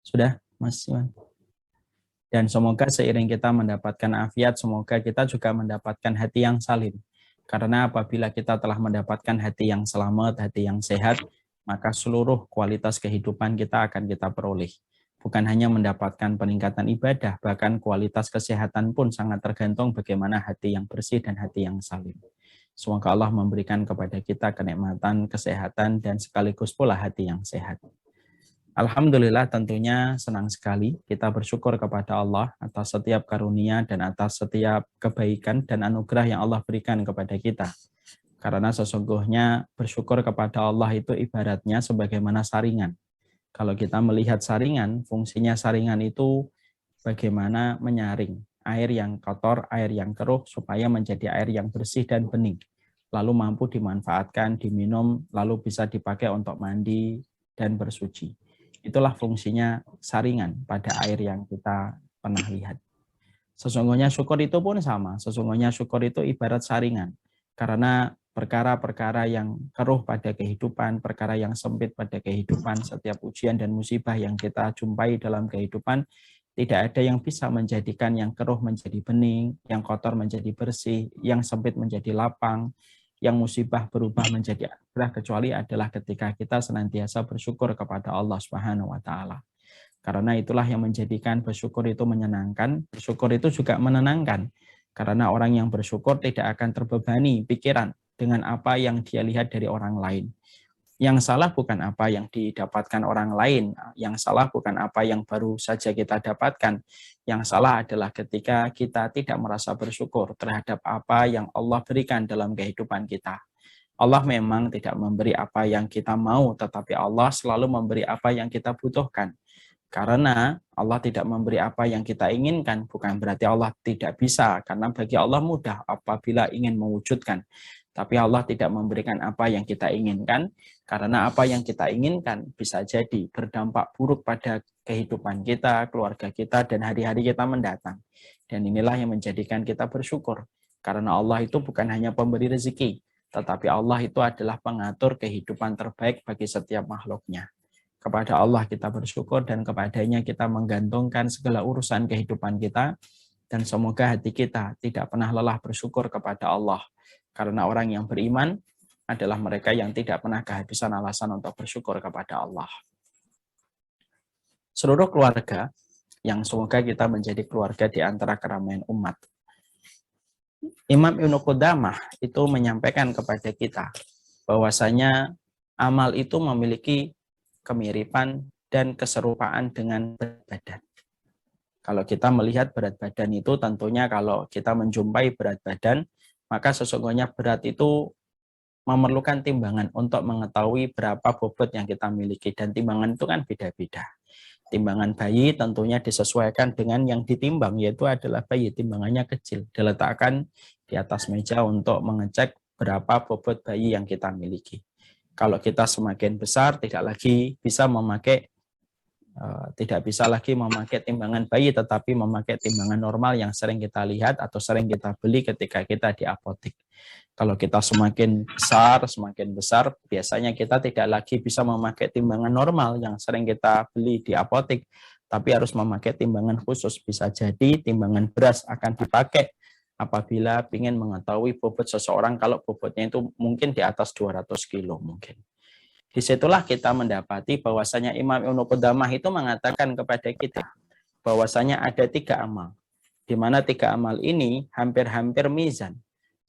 Sudah, Mas Iwan? Dan semoga seiring kita mendapatkan afiat, semoga kita juga mendapatkan hati yang salim. Karena apabila kita telah mendapatkan hati yang selamat, hati yang sehat, maka seluruh kualitas kehidupan kita akan kita peroleh. Bukan hanya mendapatkan peningkatan ibadah, bahkan kualitas kesehatan pun sangat tergantung bagaimana hati yang bersih dan hati yang salim. Semoga Allah memberikan kepada kita kenikmatan, kesehatan, dan sekaligus pula hati yang sehat. Alhamdulillah, tentunya senang sekali kita bersyukur kepada Allah atas setiap karunia dan atas setiap kebaikan dan anugerah yang Allah berikan kepada kita. Karena sesungguhnya bersyukur kepada Allah itu ibaratnya sebagaimana saringan. Kalau kita melihat saringan, fungsinya saringan itu bagaimana menyaring air yang kotor, air yang keruh supaya menjadi air yang bersih dan bening. Lalu mampu dimanfaatkan, diminum, lalu bisa dipakai untuk mandi dan bersuci. Itulah fungsinya saringan pada air yang kita pernah lihat. Sesungguhnya syukur itu pun sama. Sesungguhnya syukur itu ibarat saringan. Karena perkara-perkara yang keruh pada kehidupan, perkara yang sempit pada kehidupan, setiap ujian dan musibah yang kita jumpai dalam kehidupan, tidak ada yang bisa menjadikan yang keruh menjadi bening, yang kotor menjadi bersih, yang sempit menjadi lapang, yang musibah berubah menjadi anugerah, kecuali adalah ketika kita senantiasa bersyukur kepada Allah Subhanahu wa taala. Karena itulah yang menjadikan bersyukur itu menyenangkan, bersyukur itu juga menenangkan. Karena orang yang bersyukur tidak akan terbebani pikiran dengan apa yang dia lihat dari orang lain. Yang salah bukan apa yang didapatkan orang lain, yang salah bukan apa yang baru saja kita dapatkan. Yang salah adalah ketika kita tidak merasa bersyukur terhadap apa yang Allah berikan dalam kehidupan kita. Allah memang tidak memberi apa yang kita mau, tetapi Allah selalu memberi apa yang kita butuhkan. Karena Allah tidak memberi apa yang kita inginkan, bukan berarti Allah tidak bisa, karena bagi Allah mudah apabila ingin mewujudkan. Tapi Allah tidak memberikan apa yang kita inginkan, karena apa yang kita inginkan bisa jadi berdampak buruk pada kehidupan kita, keluarga kita, dan hari-hari kita mendatang. Dan inilah yang menjadikan kita bersyukur. Karena Allah itu bukan hanya pemberi rezeki, tetapi Allah itu adalah pengatur kehidupan terbaik bagi setiap makhluknya. Kepada Allah kita bersyukur dan kepadanya kita menggantungkan segala urusan kehidupan kita. Dan semoga hati kita tidak pernah lelah bersyukur kepada Allah. Karena orang yang beriman adalah mereka yang tidak pernah kehabisan alasan untuk bersyukur kepada Allah. Seluruh keluarga yang semoga kita menjadi keluarga di antara keramaian umat. Imam Ibnu Qudamah itu menyampaikan kepada kita bahwasanya amal itu memiliki kemiripan dan keserupaan dengan berat badan. Kalau kita melihat berat badan itu tentunya kalau kita menjumpai berat badan, maka sesungguhnya berat itu memerlukan timbangan untuk mengetahui berapa bobot yang kita miliki. Dan timbangan itu kan beda-beda. Timbangan bayi tentunya disesuaikan dengan yang ditimbang, yaitu adalah bayi, timbangannya kecil. Diletakkan di atas meja untuk mengecek berapa bobot bayi yang kita miliki. Kalau kita semakin besar, tidak bisa lagi memakai timbangan bayi, tetapi memakai timbangan normal yang sering kita lihat atau sering kita beli ketika kita di apotek. Kalau kita semakin besar, biasanya kita tidak lagi bisa memakai timbangan normal yang sering kita beli di apotek, tapi harus memakai timbangan khusus. Bisa jadi timbangan beras akan dipakai apabila ingin mengetahui bobot seseorang kalau bobotnya itu mungkin di atas 200 kilo mungkin. Disitulah kita mendapati bahwasanya Imam Ibnu Qudamah itu mengatakan kepada kita bahwasanya ada 3 amal. Di mana 3 amal ini hampir-hampir mizan.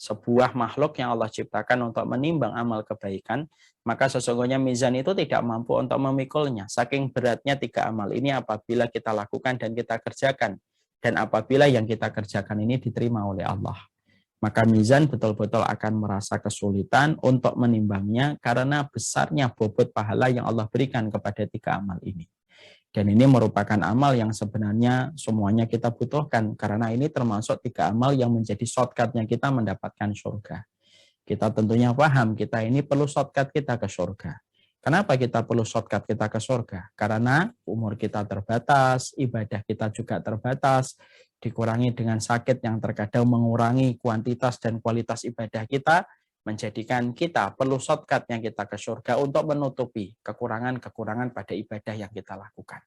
Sebuah makhluk yang Allah ciptakan untuk menimbang amal kebaikan, maka sesungguhnya mizan itu tidak mampu untuk memikulnya. Saking beratnya 3 amal ini apabila kita lakukan dan kita kerjakan. Dan apabila yang kita kerjakan ini diterima oleh Allah, maka mizan betul-betul akan merasa kesulitan untuk menimbangnya karena besarnya bobot pahala yang Allah berikan kepada 3 amal ini. Dan ini merupakan amal yang sebenarnya semuanya kita butuhkan, karena ini termasuk 3 amal yang menjadi shortcut-nya kita mendapatkan surga. Kita tentunya paham, kita ini perlu shortcut kita ke surga. Kenapa kita perlu shortcut kita ke surga? Karena umur kita terbatas, ibadah kita juga terbatas, dikurangi dengan sakit yang terkadang mengurangi kuantitas dan kualitas ibadah kita, menjadikan kita perlu shortcutnya kita ke surga untuk menutupi kekurangan-kekurangan pada ibadah yang kita lakukan.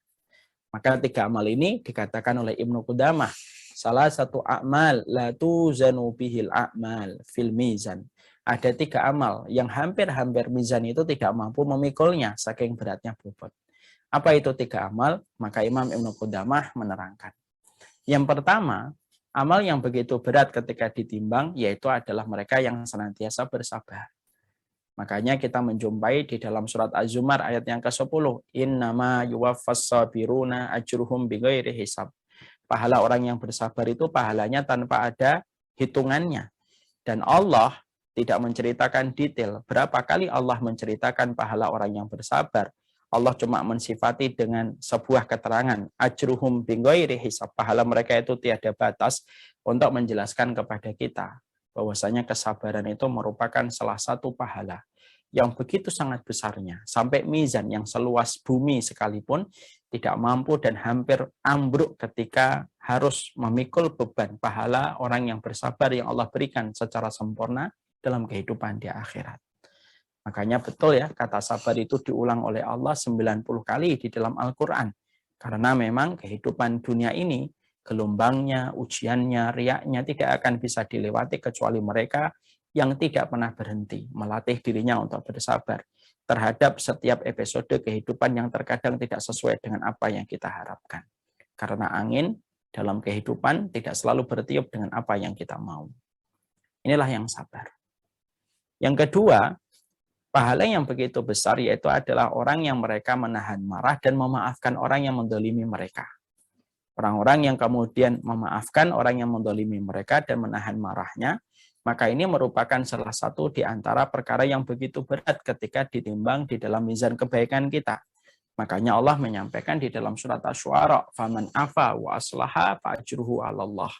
Maka 3 amal ini dikatakan oleh Ibnu Qudamah, salah satu amal la tuzanu bihil a'mal fil mizan. Ada 3 amal yang hampir-hampir mizan itu tidak mampu memikulnya saking beratnya bobot. Apa itu 3 amal? Maka Imam Ibnu Qudamah menerangkan. Yang pertama, amal yang begitu berat ketika ditimbang yaitu adalah mereka yang senantiasa bersabar. Makanya kita menjumpai di dalam surat Az-Zumar ayat yang ke-10. Innama yuwaffas sabiruna ajruhum bighairi hisab. Pahala orang yang bersabar itu pahalanya tanpa ada hitungannya. Dan Allah tidak menceritakan detail. Berapa kali Allah menceritakan pahala orang yang bersabar. Allah cuma mensifati dengan sebuah keterangan. Ajruhum bighairi hisab. Pahala mereka itu tiada batas untuk menjelaskan kepada kita bahwasanya kesabaran itu merupakan salah satu pahala yang begitu sangat besarnya. Sampai mizan yang seluas bumi sekalipun tidak mampu dan hampir ambruk ketika harus memikul beban pahala orang yang bersabar yang Allah berikan secara sempurna dalam kehidupan di akhirat. Makanya betul ya, kata sabar itu diulang oleh Allah 90 kali di dalam Al-Quran. Karena memang kehidupan dunia ini, gelombangnya, ujiannya, riaknya tidak akan bisa dilewati kecuali mereka yang tidak pernah berhenti melatih dirinya untuk bersabar terhadap setiap episode kehidupan yang terkadang tidak sesuai dengan apa yang kita harapkan. Karena angin dalam kehidupan tidak selalu bertiup dengan apa yang kita mau. Inilah yang sabar. Yang kedua, pahala yang begitu besar yaitu adalah orang yang mereka menahan marah dan memaafkan orang yang mendolimi mereka. Orang-orang yang kemudian memaafkan orang yang mendolimi mereka dan menahan marahnya, maka ini merupakan salah satu di antara perkara yang begitu berat ketika ditimbang di dalam mizan kebaikan kita. Makanya Allah menyampaikan di dalam surat Asy-Syu'ara, "Faman afa wa aslaha fa ajruhu 'alallah."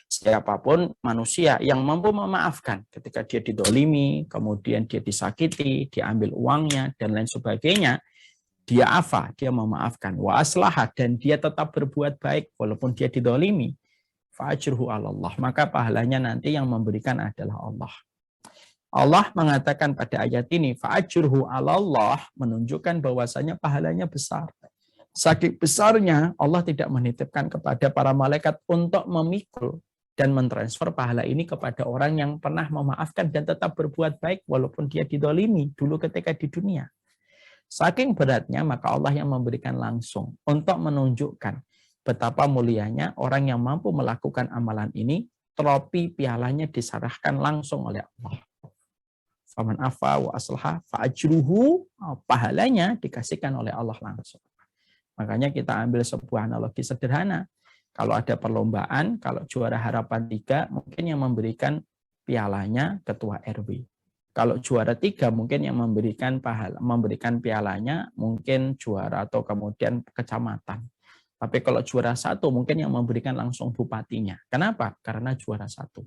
Siapapun manusia yang mampu memaafkan ketika dia didolimi, kemudian dia disakiti, diambil uangnya, dan lain sebagainya, dia afa, dia memaafkan, wa aslaha, dan dia tetap berbuat baik walaupun dia didolimi, fa'ajruhu 'alallah, maka pahalanya nanti yang memberikan adalah Allah. Allah mengatakan pada ayat ini, fa'ajruhu 'alallah, menunjukkan bahwasanya pahalanya besar. Saking besarnya, Allah tidak menitipkan kepada para malaikat untuk memikul dan mentransfer pahala ini kepada orang yang pernah memaafkan dan tetap berbuat baik walaupun dia didolimi dulu ketika di dunia. Saking beratnya, maka Allah yang memberikan langsung untuk menunjukkan betapa mulianya orang yang mampu melakukan amalan ini, trofi pialanya diserahkan langsung oleh Allah. Faman afa wa aslaha fa'ajruhu, pahalanya dikasihkan oleh Allah langsung. Makanya kita ambil sebuah analogi sederhana. Kalau ada perlombaan, kalau juara harapan 3, mungkin yang memberikan pialanya ketua RW. Kalau juara 3, mungkin yang memberikan pialanya mungkin juara atau kemudian kecamatan. Tapi kalau juara 1, mungkin yang memberikan langsung bupatinya. Kenapa? Karena juara 1.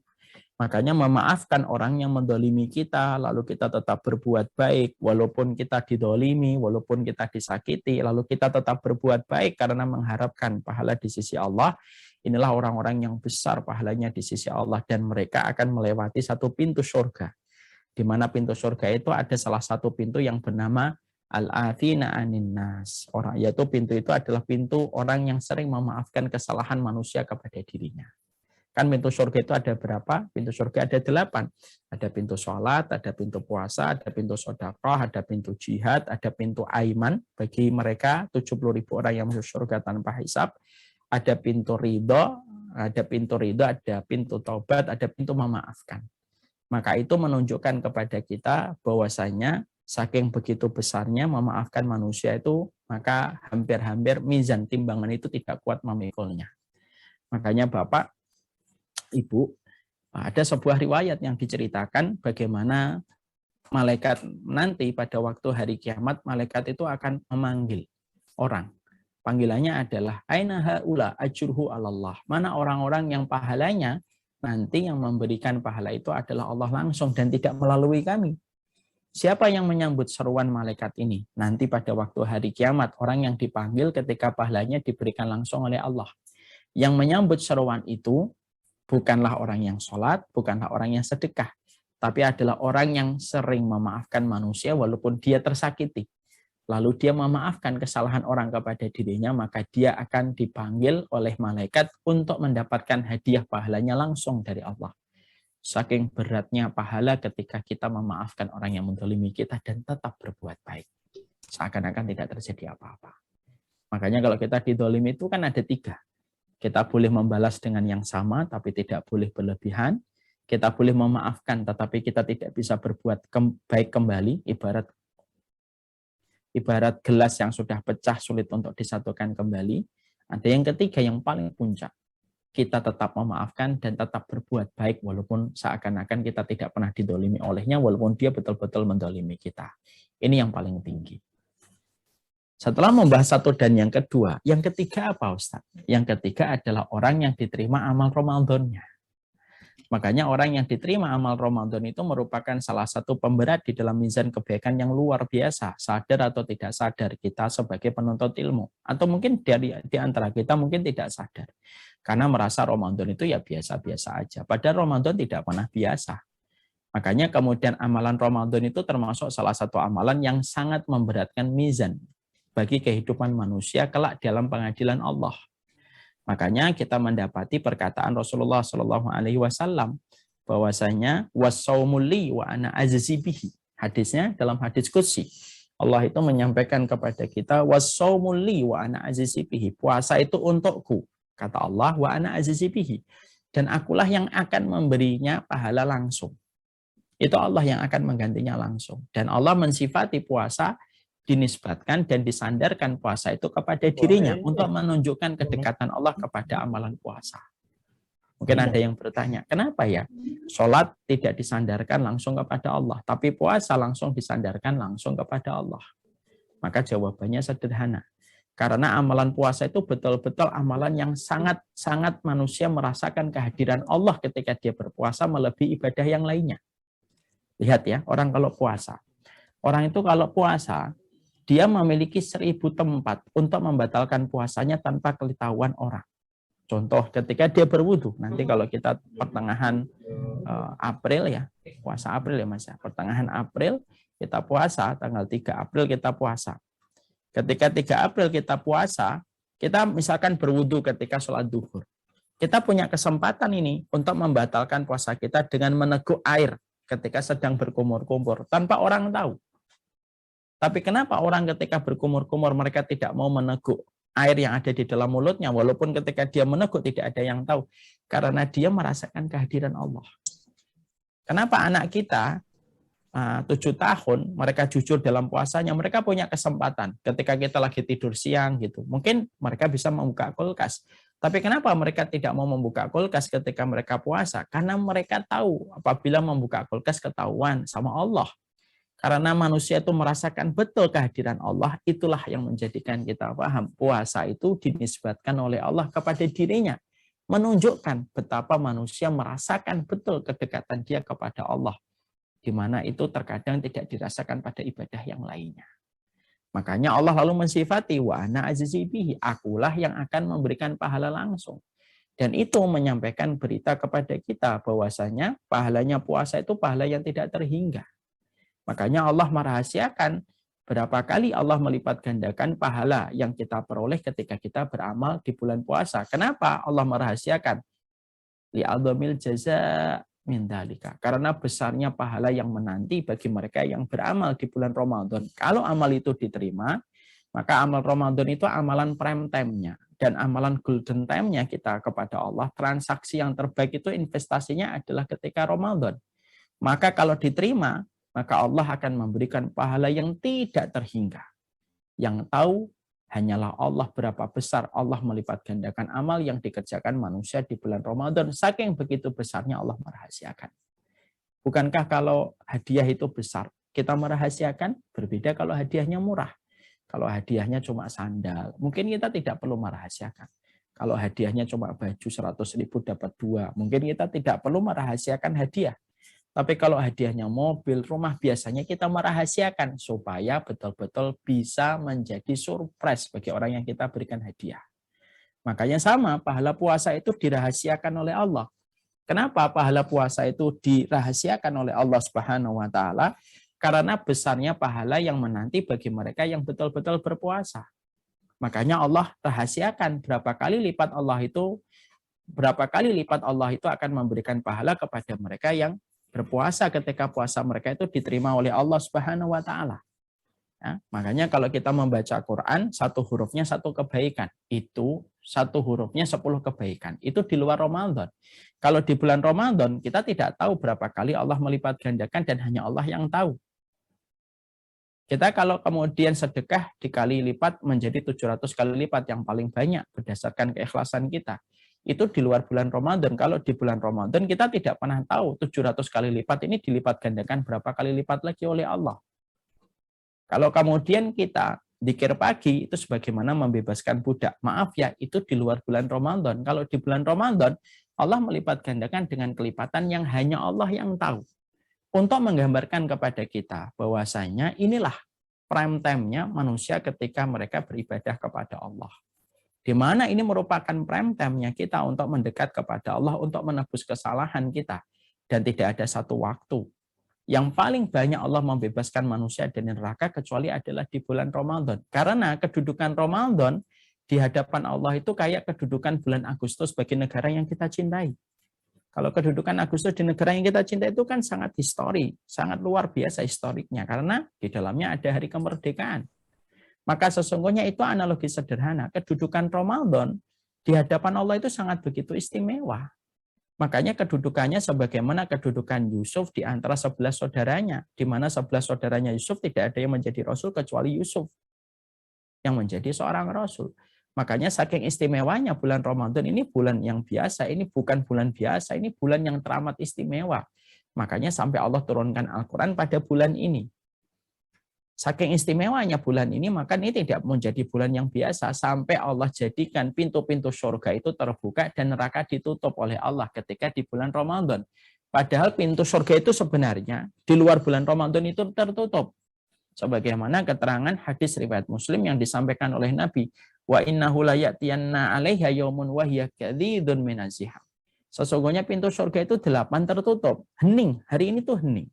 Makanya memaafkan orang yang mendolimi kita, lalu kita tetap berbuat baik, walaupun kita didolimi, walaupun kita disakiti, lalu kita tetap berbuat baik karena mengharapkan pahala di sisi Allah. Inilah orang-orang yang besar pahalanya di sisi Allah, dan mereka akan melewati satu pintu surga. Di mana pintu surga itu ada salah satu pintu yang bernama Al-Afina Anin Nas. Yaitu pintu itu adalah pintu orang yang sering memaafkan kesalahan manusia kepada dirinya. Kan pintu surga itu ada berapa? Pintu surga ada 8. Ada pintu sholat, ada pintu puasa, ada pintu sedekah, ada pintu jihad, ada pintu aiman bagi mereka 70.000 orang yang masuk surga tanpa hisab. Ada pintu ridho, ada pintu taubat, ada pintu memaafkan. Maka itu menunjukkan kepada kita bahwasanya saking begitu besarnya memaafkan manusia itu, maka hampir-hampir mizan timbangan itu tidak kuat memikulnya. Makanya Bapak, Ibu, ada sebuah riwayat yang diceritakan bagaimana malaikat nanti pada waktu hari kiamat, malaikat itu akan memanggil orang. Panggilannya adalah aina haula ajruhu 'alallah. Mana orang-orang yang pahalanya nanti yang memberikan pahala itu adalah Allah langsung dan tidak melalui kami. Siapa yang menyambut seruan malaikat ini? Nanti pada waktu hari kiamat, orang yang dipanggil ketika pahalanya diberikan langsung oleh Allah. Yang menyambut seruan itu bukanlah orang yang sholat, bukanlah orang yang sedekah, tapi adalah orang yang sering memaafkan manusia walaupun dia tersakiti. lalu dia memaafkan kesalahan orang kepada dirinya, maka dia akan dipanggil oleh malaikat untuk mendapatkan hadiah pahalanya langsung dari Allah. Saking beratnya pahala ketika kita memaafkan orang yang menzalimi kita dan tetap berbuat baik. Seakan-akan tidak terjadi apa-apa. Makanya kalau kita dizalimi itu kan ada 3. Kita boleh membalas dengan yang sama, tapi tidak boleh berlebihan. Kita boleh memaafkan, tetapi kita tidak bisa berbuat baik kembali. Ibarat gelas yang sudah pecah, sulit untuk disatukan kembali. Ada yang ketiga, yang paling puncak. Kita tetap memaafkan dan tetap berbuat baik, walaupun seakan-akan kita tidak pernah didolimi olehnya, walaupun dia betul-betul mendolimi kita. Ini yang paling tinggi. Setelah membahas satu dan yang kedua, yang ketiga apa Ustaz? Yang ketiga adalah orang yang diterima amal Ramadannya. Makanya orang yang diterima amal Ramadan itu merupakan salah satu pemberat di dalam mizan kebaikan yang luar biasa, sadar atau tidak sadar kita sebagai penuntut ilmu. Atau mungkin di antara kita mungkin tidak sadar. Karena merasa Ramadan itu ya biasa-biasa aja. Padahal Ramadan tidak pernah biasa. Makanya kemudian amalan Ramadan itu termasuk salah satu amalan yang sangat memberatkan mizan bagi kehidupan manusia kelak dalam pengadilan Allah. Makanya kita mendapati perkataan Rasulullah Shallallahu Alaihi Wasallam bahwasanya wasaumul li wa ana ajzi bihi. Hadisnya dalam hadis qudsi. Allah itu menyampaikan kepada kita wasaumul li wa ana ajzi bihi. Puasa itu untukku, kata Allah, wa ana ajzi bihi. Dan akulah yang akan memberinya pahala langsung. Itu Allah yang akan menggantinya langsung. Dan Allah mensifati puasa dinisbatkan dan disandarkan puasa itu kepada dirinya untuk menunjukkan kedekatan Allah kepada amalan puasa. Mungkin ada yang bertanya, kenapa ya sholat tidak disandarkan langsung kepada Allah, tapi puasa langsung disandarkan langsung kepada Allah? Maka jawabannya sederhana. Karena amalan puasa itu betul-betul amalan yang sangat-sangat manusia merasakan kehadiran Allah ketika dia berpuasa melebihi ibadah yang lainnya. Lihat ya, orang kalau puasa. Orang itu kalau puasa, dia memiliki 1000 tempat untuk membatalkan puasanya tanpa ketahuan orang. Contoh ketika dia berwudu, nanti kalau kita pertengahan April ya, puasa April ya Mas ya, pertengahan April kita puasa, tanggal 3 April kita puasa. Ketika 3 April kita puasa, kita misalkan berwudu ketika sholat duhur. Kita punya kesempatan ini untuk membatalkan puasa kita dengan meneguk air ketika sedang berkumur-kumur, tanpa orang tahu. Tapi kenapa orang ketika berkumur-kumur mereka tidak mau meneguk air yang ada di dalam mulutnya, walaupun ketika dia meneguk tidak ada yang tahu? Karena dia merasakan kehadiran Allah. Kenapa anak kita 7 tahun mereka jujur dalam puasanya, mereka punya kesempatan ketika kita lagi tidur siang gitu. Mungkin mereka bisa membuka kulkas. Tapi kenapa mereka tidak mau membuka kulkas ketika mereka puasa? Karena mereka tahu apabila membuka kulkas ketahuan sama Allah. Karena manusia itu merasakan betul kehadiran Allah, itulah yang menjadikan kita paham puasa itu dinisbatkan oleh Allah kepada dirinya. Menunjukkan betapa manusia merasakan betul kedekatan dia kepada Allah. Di mana itu terkadang tidak dirasakan pada ibadah yang lainnya. Makanya Allah lalu mensifati, wa ana ajzi bihi, akulah yang akan memberikan pahala langsung. Dan itu menyampaikan berita kepada kita bahwasanya pahalanya puasa itu pahala yang tidak terhingga. Makanya Allah merahasiakan berapa kali Allah melipat gandakan pahala yang kita peroleh ketika kita beramal di bulan puasa. Kenapa Allah merahasiakan? Li'adhamil jaza min dzalika. Karena besarnya pahala yang menanti bagi mereka yang beramal di bulan Ramadan. Kalau amal itu diterima, maka amal Ramadan itu amalan prime time-nya. Dan amalan golden time-nya kita kepada Allah, transaksi yang terbaik itu investasinya adalah ketika Ramadan. Maka kalau diterima, maka Allah akan memberikan pahala yang tidak terhingga. Yang tahu hanyalah Allah berapa besar Allah melipat gandakan amal yang dikerjakan manusia di bulan Ramadan. Saking begitu besarnya Allah merahasiakan. Bukankah kalau hadiah itu besar, kita merahasiakan? Berbeda kalau hadiahnya murah. Kalau hadiahnya cuma sandal, mungkin kita tidak perlu merahasiakan. Kalau hadiahnya cuma baju 100.000 dapat 2, mungkin kita tidak perlu merahasiakan hadiah. Tapi kalau hadiahnya mobil, rumah, biasanya kita merahasiakan supaya betul-betul bisa menjadi surprise bagi orang yang kita berikan hadiah. Makanya sama, pahala puasa itu dirahasiakan oleh Allah. Kenapa pahala puasa itu dirahasiakan oleh Allah Subhanahu wa taala? Karena besarnya pahala yang menanti bagi mereka yang betul-betul berpuasa. Makanya Allah rahasiakan berapa kali lipat Allah itu akan memberikan pahala kepada mereka yang berpuasa ketika puasa mereka itu diterima oleh Allah Subhanahu wa taala. Ya, makanya kalau kita membaca Quran, satu hurufnya satu kebaikan. Itu satu hurufnya 10 kebaikan. Itu di luar Ramadan. Kalau di bulan Ramadan, kita tidak tahu berapa kali Allah melipat gandakan dan hanya Allah yang tahu. Kita kalau kemudian sedekah dikali lipat menjadi 700 kali lipat yang paling banyak berdasarkan keikhlasan kita. Itu di luar bulan Ramadan. Kalau di bulan Ramadan kita tidak pernah tahu 700 kali lipat ini dilipat gandakan berapa kali lipat lagi oleh Allah. Kalau kemudian kita dzikir pagi itu sebagaimana membebaskan budak. Maaf ya, itu di luar bulan Ramadan. Kalau di bulan Ramadan, Allah melipat gandakan dengan kelipatan yang hanya Allah yang tahu. Untuk menggambarkan kepada kita bahwasanya inilah prime time-nya manusia ketika mereka beribadah kepada Allah. Di mana ini merupakan prime time-nya kita untuk mendekat kepada Allah, untuk menebus kesalahan kita. Dan tidak ada satu waktu yang paling banyak Allah membebaskan manusia dari neraka kecuali adalah di bulan Ramadan. Karena kedudukan Ramadan di hadapan Allah itu kayak kedudukan bulan Agustus bagi negara yang kita cintai. Kalau kedudukan Agustus di negara yang kita cintai itu kan sangat histori, sangat luar biasa historiknya. Karena di dalamnya ada hari kemerdekaan. Maka sesungguhnya itu analogi sederhana. Kedudukan Ramadan di hadapan Allah itu sangat begitu istimewa. Makanya kedudukannya sebagaimana kedudukan Yusuf di antara 11 saudaranya. Di mana 11 saudaranya Yusuf tidak ada yang menjadi Rasul kecuali Yusuf yang menjadi seorang Rasul. Makanya saking istimewanya bulan Ramadan ini bulan yang biasa. Ini bukan bulan biasa, ini bulan yang teramat istimewa. Makanya sampai Allah turunkan Al-Quran pada bulan ini. Saking istimewanya bulan ini, maka ini tidak menjadi bulan yang biasa sampai Allah jadikan pintu-pintu surga itu terbuka dan neraka ditutup oleh Allah ketika di bulan Ramadan. Padahal pintu surga itu sebenarnya di luar bulan Ramadan itu tertutup. Sebagaimana keterangan hadis riwayat Muslim yang disampaikan oleh Nabi, wa innahu la ya'tiyanna 'alaiha yaumun wa hiya kadhidun minaziham. Sesungguhnya pintu surga itu 8 tertutup, hening, hari ini tuh hening.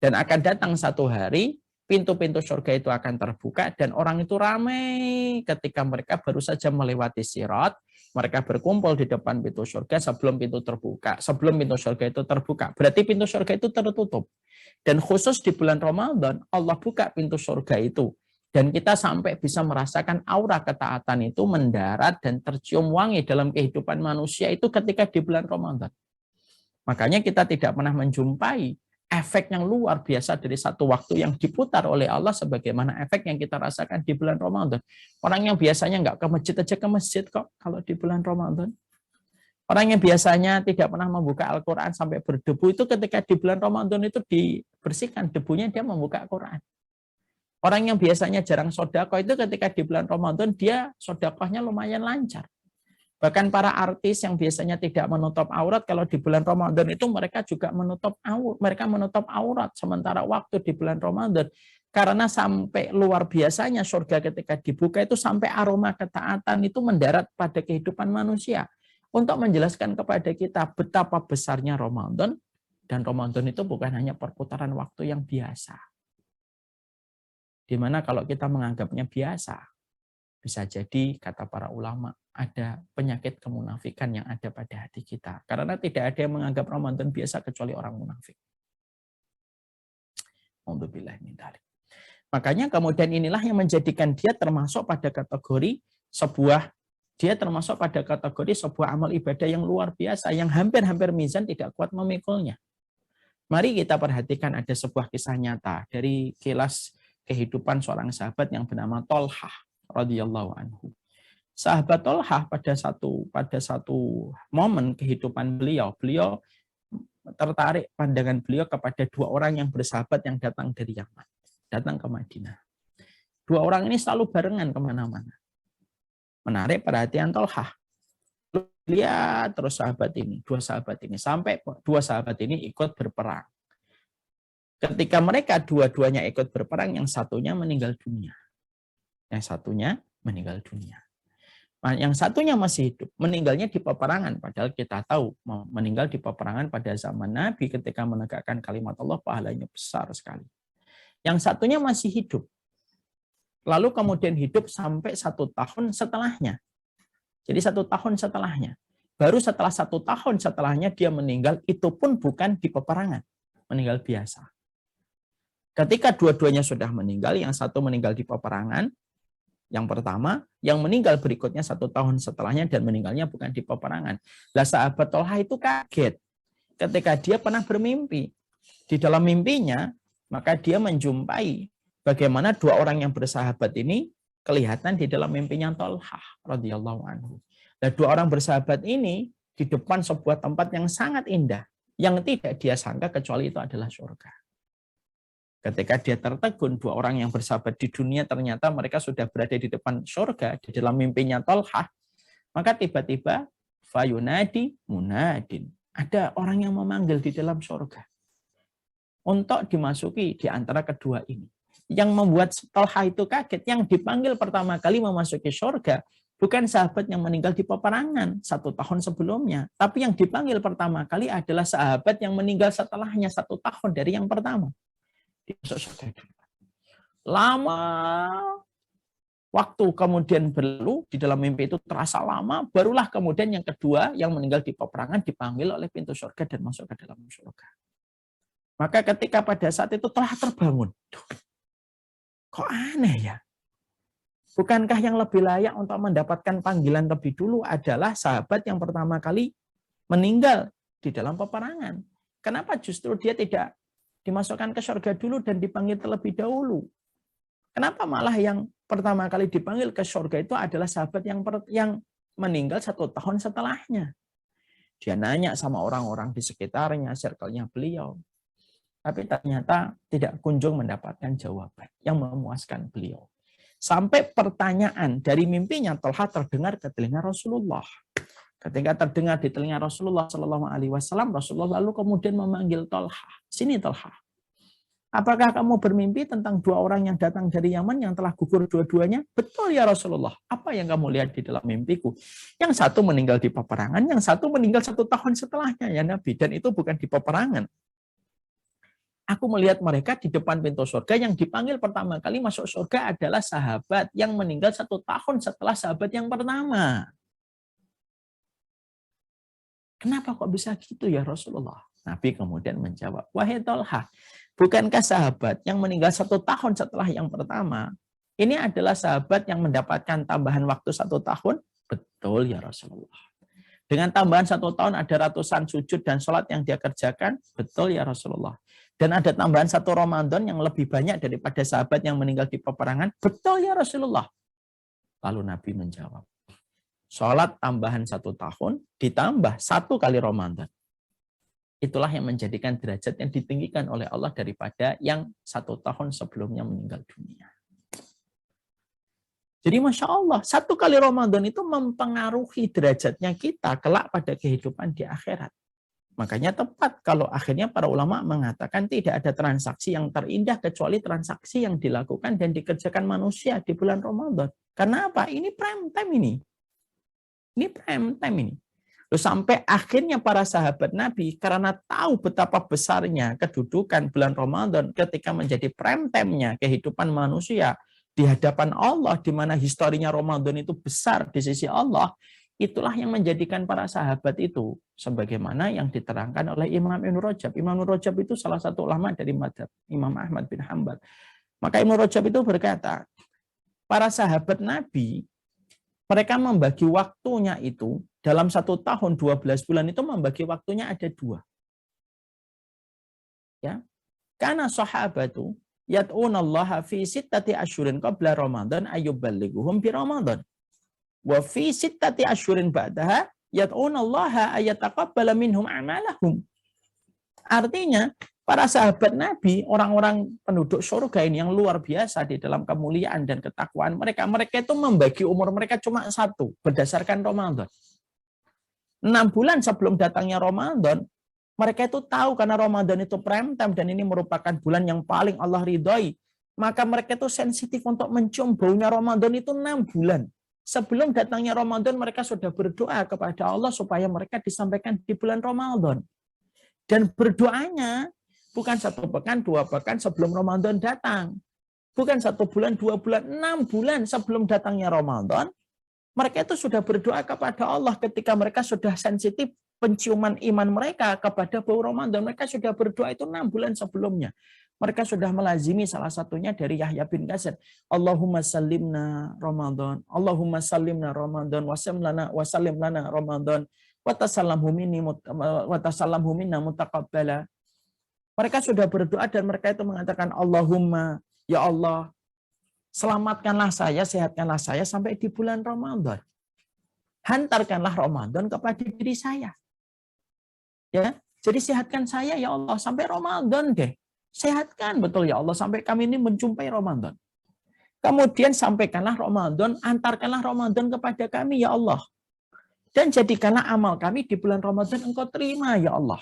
Dan akan datang satu hari pintu-pintu surga itu akan terbuka dan orang itu ramai ketika mereka baru saja melewati sirat, mereka berkumpul di depan pintu surga sebelum pintu terbuka. Sebelum pintu surga itu terbuka, berarti pintu surga itu tertutup. Dan khusus di bulan Ramadan, Allah buka pintu surga itu. Dan kita sampai bisa merasakan aura ketaatan itu mendarat dan tercium wangi dalam kehidupan manusia itu ketika di bulan Ramadan. Makanya kita tidak pernah menjumpai efek yang luar biasa dari satu waktu yang diputar oleh Allah sebagaimana efek yang kita rasakan di bulan Ramadan. Orang yang biasanya nggak ke masjid aja ke masjid kok kalau di bulan Ramadan. Orang yang biasanya tidak pernah membuka Al-Quran sampai berdebu itu ketika di bulan Ramadan itu dibersihkan debunya, dia membuka Al-Quran. Orang yang biasanya jarang sodakoh itu ketika di bulan Ramadan dia sodakohnya lumayan lancar. Bahkan para artis yang biasanya tidak menutup aurat, kalau di bulan Ramadan itu mereka juga menutup aurat sementara waktu di bulan Ramadan. Karena sampai luar biasanya surga ketika dibuka itu sampai aroma ketaatan itu mendarat pada kehidupan manusia. Untuk menjelaskan kepada kita betapa besarnya Ramadan, dan Ramadan itu bukan hanya perputaran waktu yang biasa. Dimana kalau kita menganggapnya biasa, bisa jadi, kata para ulama, ada penyakit kemunafikan yang ada pada hati kita. Karena tidak ada yang menganggap Ramadan biasa kecuali orang munafik. Alhamdulillah min dzalik. Makanya kemudian inilah yang menjadikan dia termasuk pada kategori sebuah amal ibadah yang luar biasa, yang hampir-hampir mizan tidak kuat memikulnya. Mari kita perhatikan ada sebuah kisah nyata dari kilas kehidupan seorang sahabat yang bernama Tolhah radhiyallahu anhu. Sahabat Tolhah pada satu momen kehidupan beliau tertarik pandangan beliau kepada dua orang yang bersahabat yang datang dari Yaman, datang ke Madinah. Dua orang ini selalu barengan kemana-mana. Menarik perhatian Tolhah. Lihat terus dua sahabat ini sampai dua sahabat ini ikut berperang. Ketika mereka dua-duanya ikut berperang, yang satunya meninggal dunia. Yang satunya meninggal dunia. Yang satunya masih hidup, meninggalnya di peperangan. Padahal kita tahu meninggal di peperangan pada zaman Nabi ketika menegakkan kalimat Allah pahalanya besar sekali. Yang satunya masih hidup. Lalu kemudian hidup sampai 1 tahun setelahnya. Jadi 1 tahun setelahnya. Baru setelah 1 tahun setelahnya dia meninggal, itu pun bukan di peperangan. Meninggal biasa. Ketika dua-duanya sudah meninggal, yang satu meninggal di peperangan, yang pertama, yang meninggal berikutnya 1 tahun setelahnya dan meninggalnya bukan di peperangan. Lah sahabat Tolha itu kaget ketika dia pernah bermimpi. Di dalam mimpinya, maka dia menjumpai bagaimana 2 orang yang bersahabat ini kelihatan di dalam mimpinya Tolha radhiyallahu anhu. Dan 2 orang bersahabat ini di depan sebuah tempat yang sangat indah, yang tidak dia sangka kecuali itu adalah surga. Ketika dia tertegun, 2 orang yang bersahabat di dunia ternyata mereka sudah berada di depan surga, di dalam mimpinya Tolha, maka tiba-tiba fayunadi munadin. Ada orang yang memanggil di dalam surga untuk dimasuki di antara kedua ini. Yang membuat Tolha itu kaget, yang dipanggil pertama kali memasuki surga bukan sahabat yang meninggal di peperangan 1 tahun sebelumnya, tapi yang dipanggil pertama kali adalah sahabat yang meninggal setelahnya 1 tahun dari yang pertama. Lama waktu kemudian berlalu, di dalam mimpi itu terasa lama, barulah kemudian yang kedua yang meninggal di peperangan dipanggil oleh pintu surga dan masuk ke dalam surga. Maka ketika pada saat itu telah terbangun. Kok aneh ya? Bukankah yang lebih layak untuk mendapatkan panggilan lebih dulu adalah sahabat yang pertama kali meninggal di dalam peperangan? Kenapa justru dia tidak dimasukkan ke surga dulu dan dipanggil terlebih dahulu? Kenapa malah yang pertama kali dipanggil ke surga itu adalah sahabat yang meninggal 1 tahun setelahnya? Dia nanya sama orang-orang di sekitarnya, circle-nya beliau. Tapi ternyata tidak kunjung mendapatkan jawaban yang memuaskan beliau. Sampai pertanyaan dari mimpinya Tolha terdengar ke telinga Rasulullah. Ketika terdengar di telinga Rasulullah SAW, Rasulullah lalu kemudian memanggil Tolha. Sini Tolha. Apakah kamu bermimpi tentang 2 orang yang datang dari Yaman yang telah gugur dua-duanya? Betul ya Rasulullah. Apa yang kamu lihat di dalam mimpiku? Yang satu meninggal di peperangan, yang satu meninggal 1 tahun setelahnya ya Nabi. Dan itu bukan di peperangan. Aku melihat mereka di depan pintu surga, yang dipanggil pertama kali masuk surga adalah sahabat yang meninggal 1 tahun setelah sahabat yang pertama. Kenapa kok bisa gitu ya Rasulullah? Nabi kemudian menjawab, wahai Tolha, bukankah sahabat yang meninggal 1 tahun setelah yang pertama, ini adalah sahabat yang mendapatkan tambahan waktu 1 tahun? Betul ya Rasulullah. Dengan tambahan 1 tahun ada ratusan sujud dan sholat yang dia kerjakan? Betul ya Rasulullah. Dan ada tambahan 1 Ramadan yang lebih banyak daripada sahabat yang meninggal di peperangan? Betul ya Rasulullah. Lalu Nabi menjawab, sholat tambahan 1 tahun ditambah 1 kali Ramadan. Itulah yang menjadikan derajat yang ditinggikan oleh Allah daripada yang 1 tahun sebelumnya meninggal dunia. Jadi Masya Allah, 1 kali Ramadan itu mempengaruhi derajatnya kita kelak pada kehidupan di akhirat. Makanya tepat kalau akhirnya para ulama mengatakan tidak ada transaksi yang terindah kecuali transaksi yang dilakukan dan dikerjakan manusia di bulan Ramadan. Karena apa? Ini prime time ini. Ini prime time ini. Terus sampai akhirnya para sahabat Nabi karena tahu betapa besarnya kedudukan bulan Ramadan ketika menjadi prime time-nya kehidupan manusia di hadapan Allah, di mana historinya Ramadan itu besar di sisi Allah, itulah yang menjadikan para sahabat itu sebagaimana yang diterangkan oleh Imam Ibn Rajab. Imam Ibn Rajab itu salah satu ulama dari mazhab Imam Ahmad bin Hanbal. Maka Ibn Rajab itu berkata, para sahabat Nabi, mereka membagi waktunya itu dalam 1 tahun 12 bulan itu membagi waktunya ada 2. Ya, karena sahabatu yad'unallaha fi sittati asyurin qabla Ramadan ayyuballighuhum bi Ramadan. Wa fi sittati asyurin ba'daha yad'unallaha ayataqabbala minhum a'malahum. Artinya, para sahabat Nabi, orang-orang penduduk surga ini yang luar biasa di dalam kemuliaan dan ketakwaan mereka, mereka itu membagi umur mereka cuma 1 berdasarkan Ramadan. 6 bulan sebelum datangnya Ramadan, mereka itu tahu karena Ramadan itu prime time dan ini merupakan bulan yang paling Allah ridhoi. Maka mereka itu sensitif untuk mencium baunya Ramadan itu 6 bulan. Sebelum datangnya Ramadan mereka sudah berdoa kepada Allah supaya mereka disampaikan di bulan Ramadan. Dan berdoanya Bukan 1 pekan, 2 pekan sebelum Ramadan datang. Bukan 1 bulan, 2 bulan, 6 bulan sebelum datangnya Ramadan. Mereka itu sudah berdoa kepada Allah ketika mereka sudah sensitif penciuman iman mereka kepada bau Ramadan. Mereka sudah berdoa itu 6 bulan sebelumnya. Mereka sudah melazimi salah satunya dari Yahya bin Katsir. Allahumma sallimna Ramadan. Allahumma sallimna Ramadan. Wasallim lana Ramadan. Watasallamhu minna mutaqabbala. Mereka sudah berdoa dan mereka itu mengatakan, Allahumma, ya Allah, selamatkanlah saya, sehatkanlah saya sampai di bulan Ramadan. Hantarkanlah Ramadan kepada diri saya. Ya, jadi sehatkan saya ya Allah sampai Ramadan deh. Sehatkan betul ya Allah sampai kami ini menjumpai Ramadan. Kemudian sampaikanlah Ramadan, antarkanlah Ramadan kepada kami ya Allah. Dan jadikanlah amal kami di bulan Ramadan engkau terima ya Allah.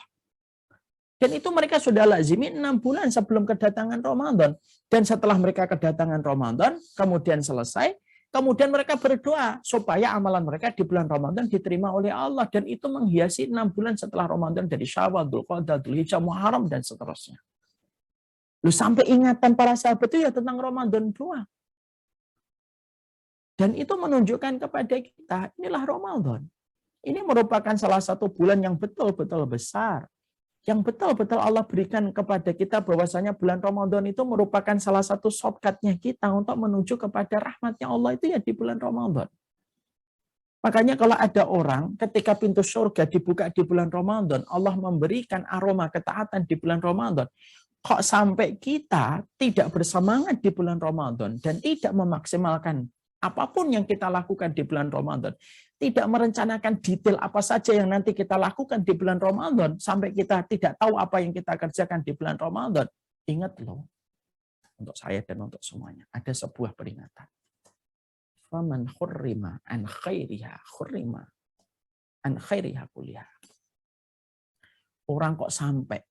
Dan itu mereka sudah lazimi 6 bulan sebelum kedatangan Ramadan. Dan setelah mereka kedatangan Ramadan, kemudian selesai, kemudian mereka berdoa supaya amalan mereka di bulan Ramadan diterima oleh Allah. Dan itu menghiasi 6 bulan setelah Ramadan dari Syawal, Dzulqa'dah, Dzulhijjah, Muharram, dan seterusnya. Lu sampai ingatan para sahabat itu ya tentang Ramadan doa. Dan itu menunjukkan kepada kita, inilah Ramadan. Ini merupakan salah satu bulan yang betul-betul besar. Yang betul-betul Allah berikan kepada kita bahwasanya bulan Ramadan itu merupakan salah satu shortcut-nya kita untuk menuju kepada rahmatnya Allah itu ya di bulan Ramadan. Makanya kalau ada orang ketika pintu surga dibuka di bulan Ramadan, Allah memberikan aroma ketaatan di bulan Ramadan. Kok sampai kita tidak bersemangat di bulan Ramadan dan tidak memaksimalkan apapun yang kita lakukan di bulan Ramadan. Tidak merencanakan detail apa saja yang nanti kita lakukan di bulan Ramadan. Sampai kita tidak tahu apa yang kita kerjakan di bulan Ramadan. Ingat loh, untuk saya dan untuk semuanya, ada sebuah peringatan. Faman khurrima an khairiha khurrima an khairiha kuliha. Orang kok sampai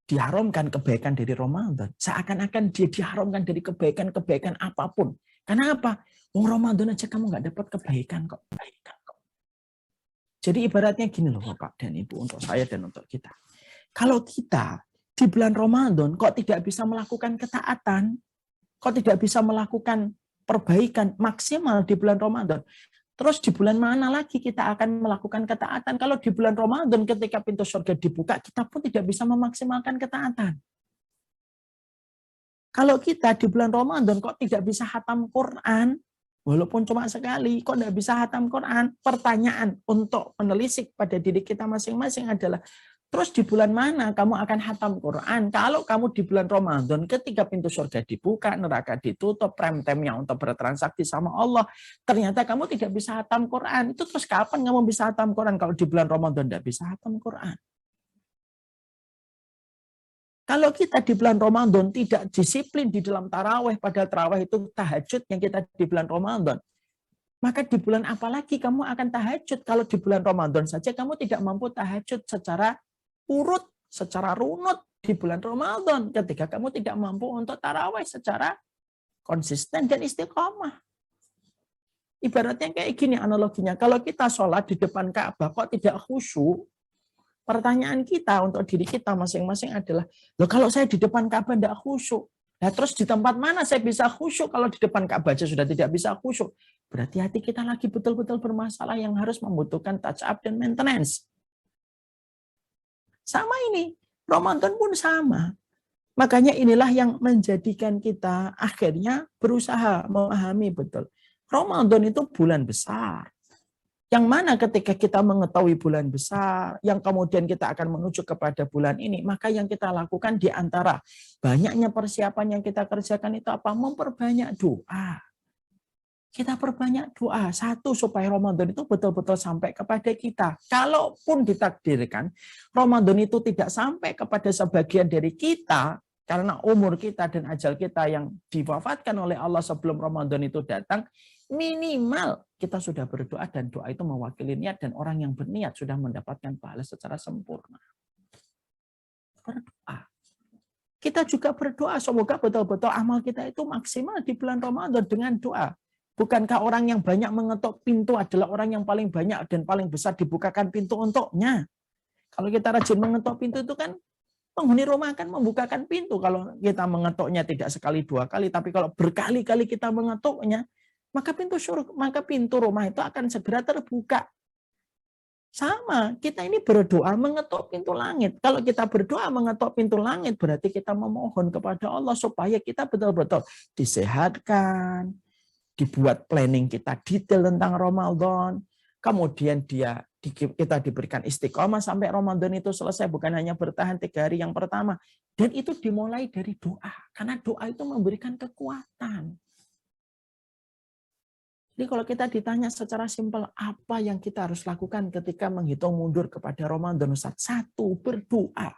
diharamkan kebaikan dari Ramadan. Seakan-akan dia diharamkan dari kebaikan-kebaikan apapun. Karena apa? Ramadan aja kamu nggak dapat kebaikan kok. Jadi ibaratnya gini loh Bapak dan Ibu, untuk saya dan untuk kita. Kalau kita di bulan Ramadan kok tidak bisa melakukan ketaatan, kok tidak bisa melakukan perbaikan maksimal di bulan Ramadan, terus di bulan mana lagi kita akan melakukan ketaatan? Kalau di bulan Ramadan ketika pintu surga dibuka, kita pun tidak bisa memaksimalkan ketaatan. Kalau kita di bulan Ramadan kok tidak bisa khatam Quran, walaupun cuma sekali, kok tidak bisa khatam Quran? Pertanyaan untuk menelisik pada diri kita masing-masing adalah, terus di bulan mana kamu akan khatam Quran? Kalau kamu di bulan Ramadan ketika pintu surga dibuka, neraka ditutup, prime time-nya untuk bertransaksi sama Allah, ternyata kamu tidak bisa khatam Quran. Itu terus kapan kamu bisa khatam Quran kalau di bulan Ramadan tidak bisa khatam Quran? Kalau kita di bulan Ramadan tidak disiplin di dalam tarawih, padahal tarawih itu tahajud yang kita di bulan Ramadan, maka di bulan apa lagi kamu akan tahajud? Kalau di bulan Ramadan saja kamu tidak mampu tahajud secara urut, secara runut di bulan Ramadan, ketika kamu tidak mampu untuk tarawih secara konsisten dan istiqomah. Ibaratnya kayak gini analoginya, kalau kita sholat di depan Ka'bah kok tidak khusyuk, pertanyaan kita untuk diri kita masing-masing adalah, loh kalau saya di depan Ka'bah tidak khusyuk, nah terus di tempat mana saya bisa khusyuk kalau di depan Ka'bah saja sudah tidak bisa khusyuk? Berarti hati kita lagi betul-betul bermasalah yang harus membutuhkan touch up dan maintenance. Sama ini, Ramadan pun sama. Makanya inilah yang menjadikan kita akhirnya berusaha memahami betul. Ramadan itu bulan besar. Yang mana ketika kita mengetahui bulan besar, yang kemudian kita akan menuju kepada bulan ini, maka yang kita lakukan di antara banyaknya persiapan yang kita kerjakan itu apa? Memperbanyak doa. Kita perbanyak doa. Satu, supaya Ramadan itu betul-betul sampai kepada kita. Kalaupun ditakdirkan, Ramadan itu tidak sampai kepada sebagian dari kita, karena umur kita dan ajal kita yang diwafatkan oleh Allah sebelum Ramadan itu datang, minimal kita sudah berdoa dan doa itu mewakili niat dan orang yang berniat sudah mendapatkan pahala secara sempurna. Berdoa. Kita juga berdoa semoga betul-betul amal kita itu maksimal di bulan Ramadan dengan doa. Bukankah orang yang banyak mengetuk pintu adalah orang yang paling banyak dan paling besar dibukakan pintu untuknya? Kalau kita rajin mengetuk pintu itu kan Penghuni rumah akan membukakan pintu kalau kita mengetuknya tidak sekali dua kali, tapi kalau berkali-kali kita mengetuknya, maka pintu rumah itu akan segera terbuka. Sama, kita ini berdoa mengetuk pintu langit. Kalau kita berdoa mengetuk pintu langit, berarti kita memohon kepada Allah supaya kita betul-betul disehatkan, dibuat planning kita detail tentang Ramadan, kemudian kita diberikan istiqomah sampai Ramadan itu selesai, bukan hanya bertahan 3 hari yang pertama. Dan itu dimulai dari doa, karena doa itu memberikan kekuatan. Jadi kalau kita ditanya secara simpel, apa yang kita harus lakukan ketika menghitung mundur kepada Ramadan, Ustaz? 1, berdoa.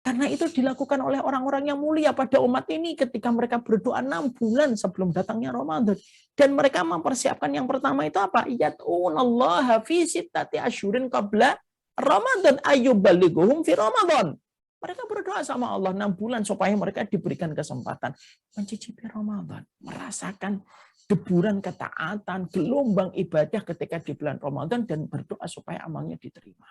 Karena itu dilakukan oleh orang-orang yang mulia pada umat ini ketika mereka berdoa 6 bulan sebelum datangnya Ramadan. Dan mereka mempersiapkan yang pertama itu apa? Yat'unallaha fi sittati asyurin qabla Ramadan ayyuballighuhum fi Ramadan. Mereka berdoa sama Allah 6 bulan supaya mereka diberikan kesempatan mencicipi Ramadan, merasakan deburan ketaatan, gelombang ibadah ketika di bulan Ramadan, dan berdoa supaya amalnya diterima.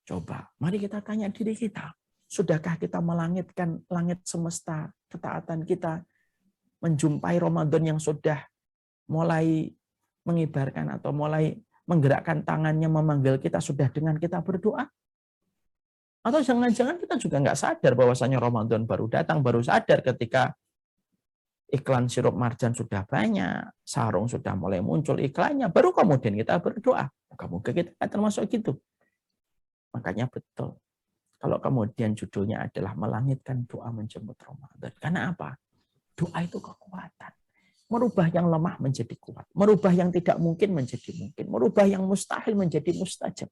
Coba, mari kita tanya diri kita. Sudahkah kita melangitkan langit semesta ketaatan kita, menjumpai Ramadan yang sudah mulai mengibarkan atau mulai menggerakkan tangannya memanggil kita sudah dengan kita berdoa? Atau jangan-jangan kita juga nggak sadar bahwasanya Ramadan baru datang, baru sadar ketika iklan sirup marjan sudah banyak, sarung sudah mulai muncul iklannya, baru kemudian kita berdoa. Moga-moga kita termasuk gitu. Makanya betul. Kalau kemudian judulnya adalah melangitkan doa menjemput Ramadan. Karena apa? Doa itu kekuatan. Merubah yang lemah menjadi kuat. Merubah yang tidak mungkin menjadi mungkin. Merubah yang mustahil menjadi mustajab.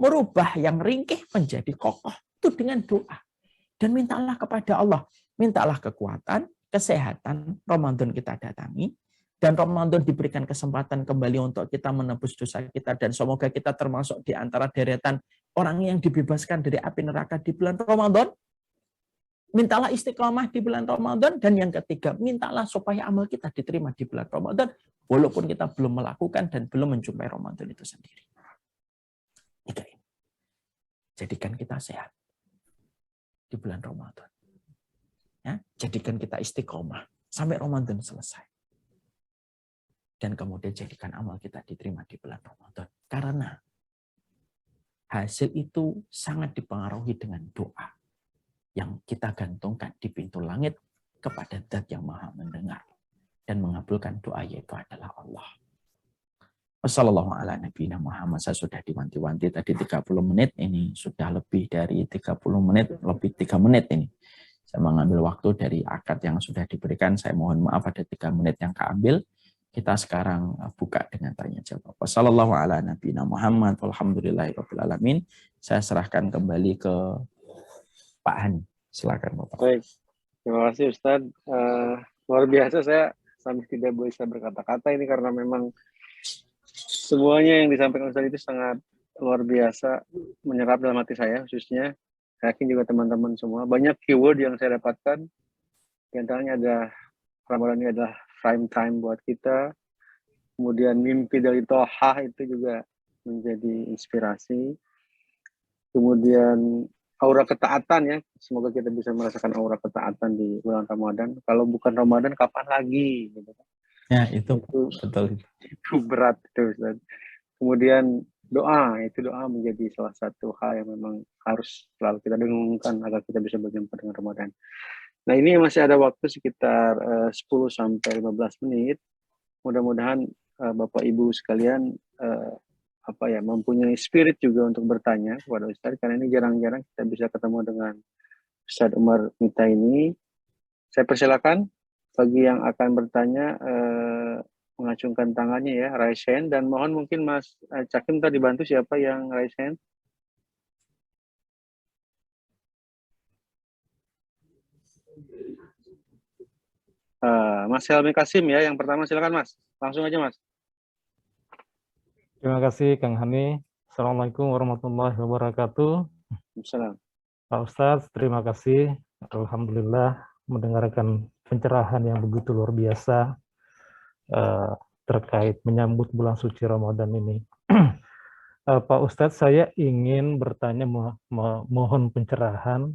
Merubah yang ringkih menjadi kokoh. Itu dengan doa. Dan mintalah kepada Allah. Mintalah kekuatan, kesehatan, Ramadan kita datangi, dan Ramadan diberikan kesempatan kembali untuk kita menebus dosa kita, dan semoga kita termasuk di antara deretan orang yang dibebaskan dari api neraka di bulan Ramadan. Mintalah istiqomah di bulan Ramadan, dan yang ketiga, mintalah supaya amal kita diterima di bulan Ramadan, walaupun kita belum melakukan dan belum menjumpai Ramadan itu sendiri. Tiga ini. Jadikan kita sehat di bulan Ramadan. Ya, jadikan kita istiqomah sampai Ramadan selesai. Dan kemudian jadikan amal kita diterima di bulan Ramadan. Karena hasil itu sangat dipengaruhi dengan doa yang kita gantungkan di pintu langit kepada Zat yang Maha mendengar dan mengabulkan doa, yaitu adalah Allah. Wassalamualaikum warahmatullahi wabarakatuh. Saya sudah diwanti-wanti tadi 30 menit, ini sudah lebih dari 30 menit, lebih 3 menit ini. Saya mengambil waktu dari akad yang sudah diberikan, saya mohon maaf ada 3 menit yang keambil. Kita sekarang buka dengan tanya jawab. Wassalamualaikum warahmatullahi wabarakatuh. Alhamdulillahirrahmanirrahim. Saya serahkan kembali ke Pak Hani. Silakan Bapak. Baik, terima kasih Ustadz. Luar biasa, saya sampai tidak bisa berkata-kata ini karena memang semuanya yang disampaikan Ustadz itu sangat luar biasa, menyerap dalam hati saya khususnya. Saya yakin juga teman-teman semua. Banyak keyword yang saya dapatkan. Di antaranya ada Ramadan ini adalah prime time buat kita. Kemudian mimpi dari Toha itu juga menjadi inspirasi. Kemudian aura ketaatan ya. Semoga kita bisa merasakan aura ketaatan di bulan Ramadan. Kalau bukan Ramadan, kapan lagi? Gitu. Ya, itu betul. Itu berat itu Ustaz. Kemudian doa menjadi salah satu hal yang memang harus selalu kita dengungkan agar kita bisa berjumpa dengan Ramadan. Nah, ini masih ada waktu sekitar 10 sampai 15 menit. Mudah-mudahan Bapak Ibu sekalian mempunyai spirit juga untuk bertanya kepada Ustaz, karena ini jarang-jarang kita bisa ketemu dengan Ustaz Umar Mita ini. Saya persilakan bagi yang akan bertanya mengacungkan tangannya ya, raise hand, dan mohon mungkin Mas Cakim tadi dibantu siapa yang raise hand. Mas Helmi Kasim ya, yang pertama silakan Mas. Langsung aja Mas. Terima kasih Kang Hani. Assalamualaikum warahmatullahi wabarakatuh. Assalamualaikum. Pak Ustadz, terima kasih. Alhamdulillah mendengarkan pencerahan yang begitu luar biasa terkait menyambut bulan suci Ramadan ini. Pak Ustadz, saya ingin bertanya, mohon pencerahan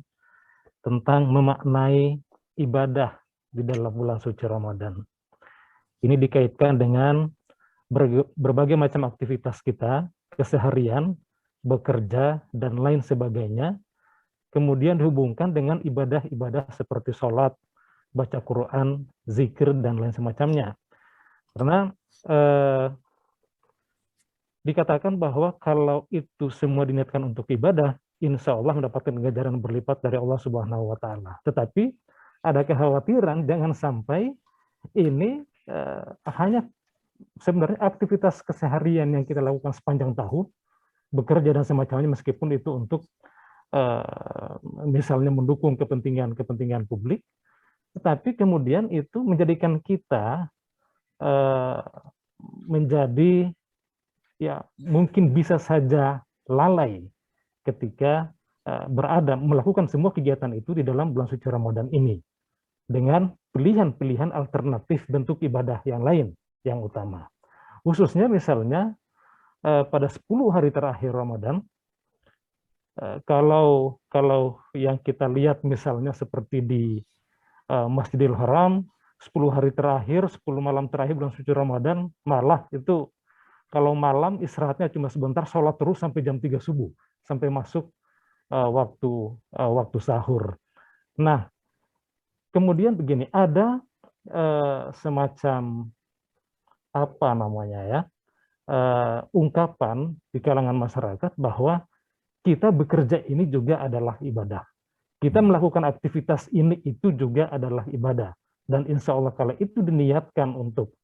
tentang memaknai ibadah di dalam bulan suci Ramadan. Ini dikaitkan dengan berbagai macam aktivitas kita, keseharian, bekerja, dan lain sebagainya, kemudian dihubungkan dengan ibadah-ibadah seperti sholat, baca Quran, zikir, dan lain semacamnya. Karena dikatakan bahwa kalau itu semua diniatkan untuk ibadah, insya Allah mendapatkan ganjaran berlipat dari Allah Subhanahu wa Ta'ala. Tetapi ada kekhawatiran jangan sampai ini hanya sebenarnya aktivitas keseharian yang kita lakukan sepanjang tahun, bekerja dan semacamnya, meskipun itu untuk misalnya mendukung kepentingan publik, tetapi kemudian itu menjadikan kita menjadi, ya mungkin bisa saja lalai ketika melakukan semua kegiatan itu di dalam bulan suci Ramadan ini dengan pilihan-pilihan alternatif bentuk ibadah yang lain yang utama. Khususnya misalnya pada 10 hari terakhir Ramadan, kalau yang kita lihat misalnya seperti di Masjidil Haram, 10 hari terakhir, 10 malam terakhir bulan suci Ramadan, malah itu kalau malam istirahatnya cuma sebentar, sholat terus sampai jam 3 subuh, sampai masuk waktu sahur. Nah, kemudian begini, ada semacam apa namanya ya, ungkapan di kalangan masyarakat bahwa kita bekerja ini juga adalah ibadah. Kita melakukan aktivitas ini itu juga adalah ibadah. Dan insya Allah kalau itu diniatkan untuk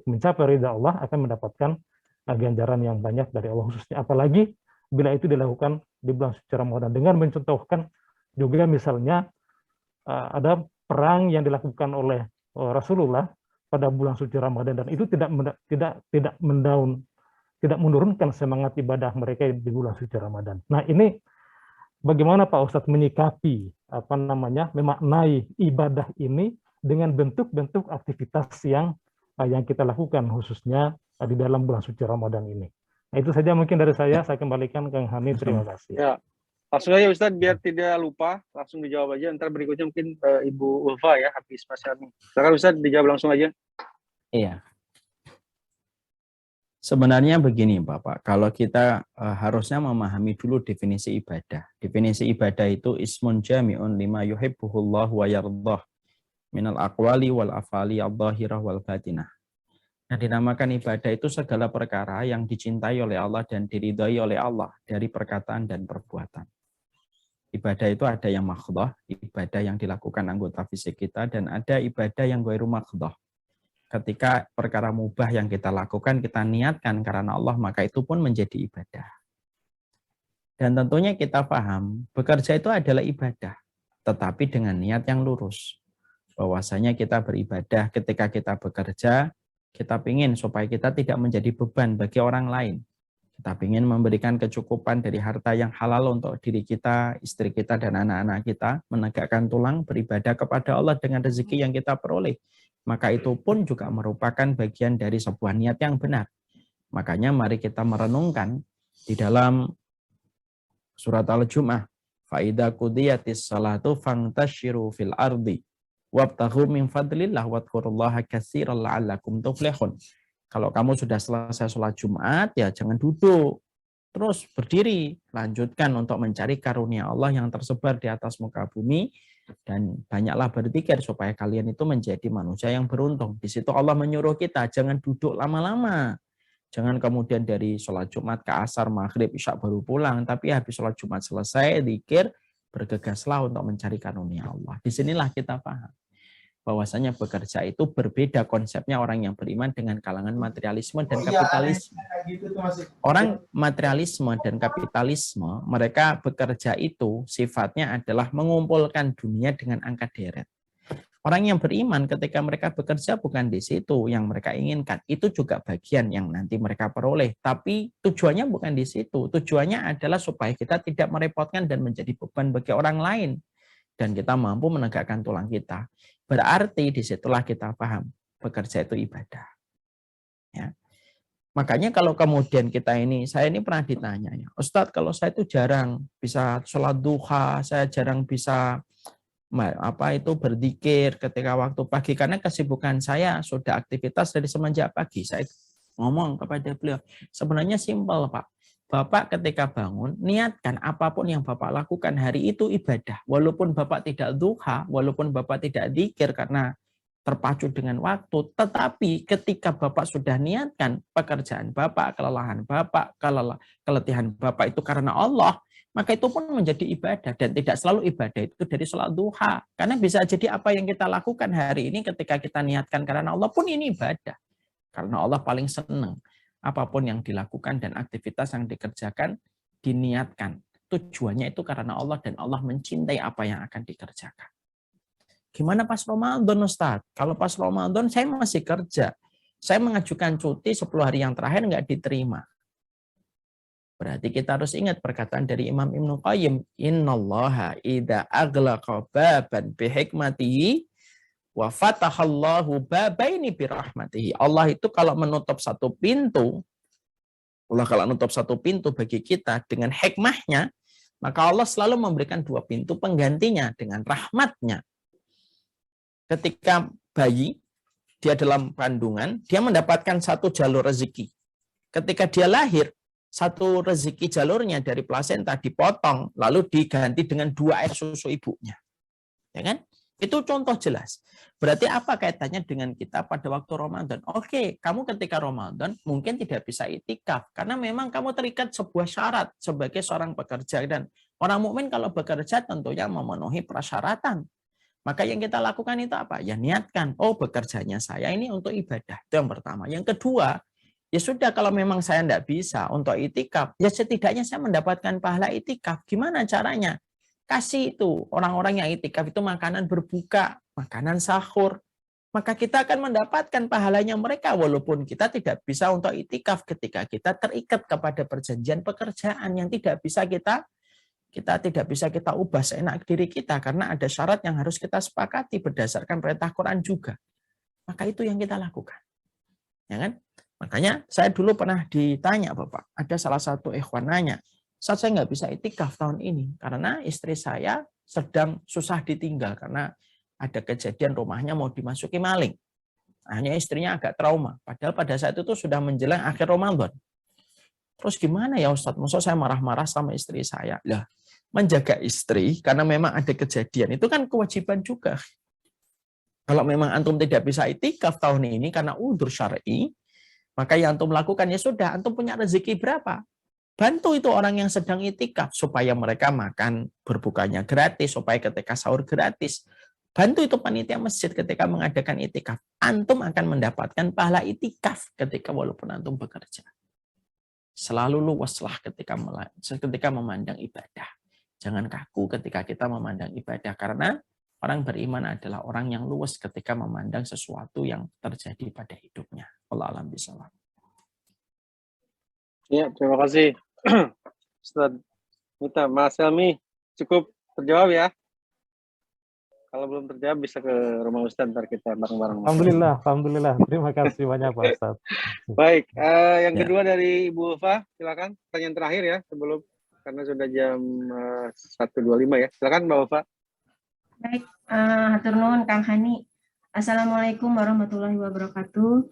mencapai ridha Allah, akan mendapatkan ganjaran yang banyak dari Allah, khususnya apalagi bila itu dilakukan di bulan suci Ramadan. Dengan mencontohkan juga misalnya ada perang yang dilakukan oleh Rasulullah pada bulan suci Ramadan, dan itu tidak menurunkan semangat ibadah mereka di bulan suci Ramadan. Nah, ini bagaimana Pak Ustadz menyikapi memaknai ibadah ini dengan bentuk-bentuk aktivitas yang kita lakukan khususnya di dalam bulan suci Ramadan ini. Nah, itu saja mungkin dari saya kembalikan ke Kang Hamid, terima kasih. Ya, langsung aja Ustadz, biar tidak lupa, langsung dijawab aja. Ntar berikutnya mungkin Ibu Ulfa ya, habis Mas Yarni. Silakan Ustadz, dijawab langsung aja. Iya. Sebenarnya begini Bapak, kalau kita harusnya memahami dulu definisi ibadah. Definisi ibadah itu ismun jami'un lima yuhibbuhullah wa yardah minal aqwali wal afali al-dhahirah wal batinah. Nah, dinamakan ibadah itu segala perkara yang dicintai oleh Allah dan diridhai oleh Allah dari perkataan dan perbuatan. Ibadah itu ada yang makhdah, ibadah yang dilakukan anggota fisik kita, dan ada ibadah yang ghairu makhdah. Ketika perkara mubah yang kita lakukan, kita niatkan karena Allah, maka itu pun menjadi ibadah. Dan tentunya kita paham, bekerja itu adalah ibadah, tetapi dengan niat yang lurus. Bahwasanya kita beribadah ketika kita bekerja, kita ingin supaya kita tidak menjadi beban bagi orang lain. Kita ingin memberikan kecukupan dari harta yang halal untuk diri kita, istri kita, dan anak-anak kita, menegakkan tulang, beribadah kepada Allah dengan rezeki yang kita peroleh. Maka itu pun juga merupakan bagian dari sebuah niat yang benar. Makanya mari kita merenungkan di dalam surat Al-Jum'ah, فَإِذَا قُضِيَتِ الصَّلَاةُ فَانْتَشِرُوا فِي الْأَرْضِ وَابْتَغُوا مِنْ فَضْلِ اللَّهِ وَاذْكُرُوا اللَّهَ كَثِيرًا لَعَلَّكُمْ تُفْلِحُونَ. Kalau kamu sudah selesai sholat Jumat, ya jangan duduk. Terus berdiri, lanjutkan untuk mencari karunia Allah yang tersebar di atas muka bumi, dan banyaklah berzikir supaya kalian itu menjadi manusia yang beruntung. Di situ Allah menyuruh kita jangan duduk lama-lama. Jangan kemudian dari sholat Jumat ke asar, maghrib, isya baru pulang, tapi habis sholat Jumat selesai, zikir, bergegaslah untuk mencari karunia Allah. Disinilah kita paham bahwasanya bekerja itu berbeda konsepnya orang yang beriman dengan kalangan materialisme dan kapitalisme. Orang materialisme dan kapitalisme, mereka bekerja itu sifatnya adalah mengumpulkan dunia dengan angka deret. Orang yang beriman ketika mereka bekerja bukan di situ yang mereka inginkan. Itu juga bagian yang nanti mereka peroleh. Tapi tujuannya bukan di situ. Tujuannya adalah supaya kita tidak merepotkan dan menjadi beban bagi orang lain. Dan kita mampu menegakkan tulang kita. Berarti disitulah kita paham bekerja itu ibadah. Ya. Makanya kalau kemudian saya ini pernah ditanya ya, Ustadz, kalau saya itu jarang bisa sholat duha, saya jarang bisa berzikir ketika waktu pagi karena kesibukan saya sudah aktivitas dari semenjak pagi. Saya ngomong kepada beliau, sebenarnya simpel Pak. Bapak ketika bangun, niatkan apapun yang Bapak lakukan hari itu ibadah. Walaupun Bapak tidak duha, walaupun Bapak tidak zikir karena terpacu dengan waktu, tetapi ketika Bapak sudah niatkan pekerjaan Bapak, kelelahan Bapak, keletihan Bapak itu karena Allah, maka itu pun menjadi ibadah. Dan tidak selalu ibadah itu dari sholat duha. Karena bisa jadi apa yang kita lakukan hari ini ketika kita niatkan karena Allah pun ini ibadah. Karena Allah paling senang apapun yang dilakukan dan aktivitas yang dikerjakan diniatkan. Tujuannya itu karena Allah dan Allah mencintai apa yang akan dikerjakan. Gimana pas Ramadan, Ustaz? Kalau pas Ramadan saya masih kerja. Saya mengajukan cuti 10 hari yang terakhir nggak diterima. Berarti kita harus ingat perkataan dari Imam Ibnu Qayyim, innallaha idza aghlaqa baban bihikmatihi wa fatahallahu babaini birahmatihi. Allah itu kalau menutup satu pintu, Allah kalau menutup satu pintu bagi kita dengan hikmahnya, maka Allah selalu memberikan 2 pintu penggantinya dengan rahmatnya. Ketika bayi, dia dalam kandungan, dia mendapatkan satu jalur rezeki. Ketika dia lahir, satu rezeki jalurnya dari plasenta dipotong, lalu diganti dengan 2 air susu ibunya. Ya kan? Itu contoh jelas. Berarti apa kaitannya dengan kita pada waktu Ramadan? Oke, kamu ketika Ramadan mungkin tidak bisa itikaf, karena memang kamu terikat sebuah syarat sebagai seorang pekerja. Dan orang mukmin kalau bekerja tentunya memenuhi persyaratan. Maka yang kita lakukan itu apa? Ya niatkan, oh bekerjanya saya ini untuk ibadah. Itu yang pertama. Yang kedua, ya sudah kalau memang saya tidak bisa untuk itikaf, ya setidaknya saya mendapatkan pahala itikaf. Gimana caranya? Kasih itu orang-orang yang itikaf itu makanan berbuka, makanan sahur. Maka kita akan mendapatkan pahalanya mereka walaupun kita tidak bisa untuk itikaf ketika kita terikat kepada perjanjian pekerjaan yang tidak bisa kita tidak bisa kita ubah seenak diri kita karena ada syarat yang harus kita sepakati berdasarkan perintah Quran juga. Maka itu yang kita lakukan. Ya kan? Makanya saya dulu pernah ditanya Bapak, ada salah satu ikhwan nanya, saat saya nggak bisa itikaf tahun ini karena istri saya sedang susah ditinggal karena ada kejadian rumahnya mau dimasuki maling. Hanya istrinya agak trauma. Padahal pada saat itu sudah menjelang akhir Ramadan. Terus gimana ya Ustadz? Maksud saya marah-marah sama istri saya. Lah, menjaga istri karena memang ada kejadian itu kan kewajiban juga. Kalau memang antum tidak bisa itikaf tahun ini karena udzur syar'i, maka yang antum lakukan ya sudah, antum punya rezeki berapa? Bantu itu orang yang sedang itikaf supaya mereka makan berbukanya gratis, supaya ketika sahur gratis. Bantu itu panitia masjid ketika mengadakan itikaf. Antum akan mendapatkan pahala itikaf ketika walaupun antum bekerja. Selalu luaslah ketika memandang ibadah. Jangan kaku ketika kita memandang ibadah, karena orang beriman adalah orang yang luas ketika memandang sesuatu yang terjadi pada hidupnya. Allah alam bisawab. Ya, terima kasih. Ustaz Mita, Mas Helmi, cukup terjawab ya? Kalau belum terjawab bisa ke rumah Ustaz, ntar kita bareng-bareng. Alhamdulillah. Terima kasih banyak Pak Ustaz. Baik, yang kedua dari Ibu Ulfa, silakan. Pertanyaan terakhir ya, sebelum karena sudah jam 1.25 ya. Silakan Mbak Ulfa. Baik, hatur nuhun Kang Hani. Assalamualaikum warahmatullahi wabarakatuh.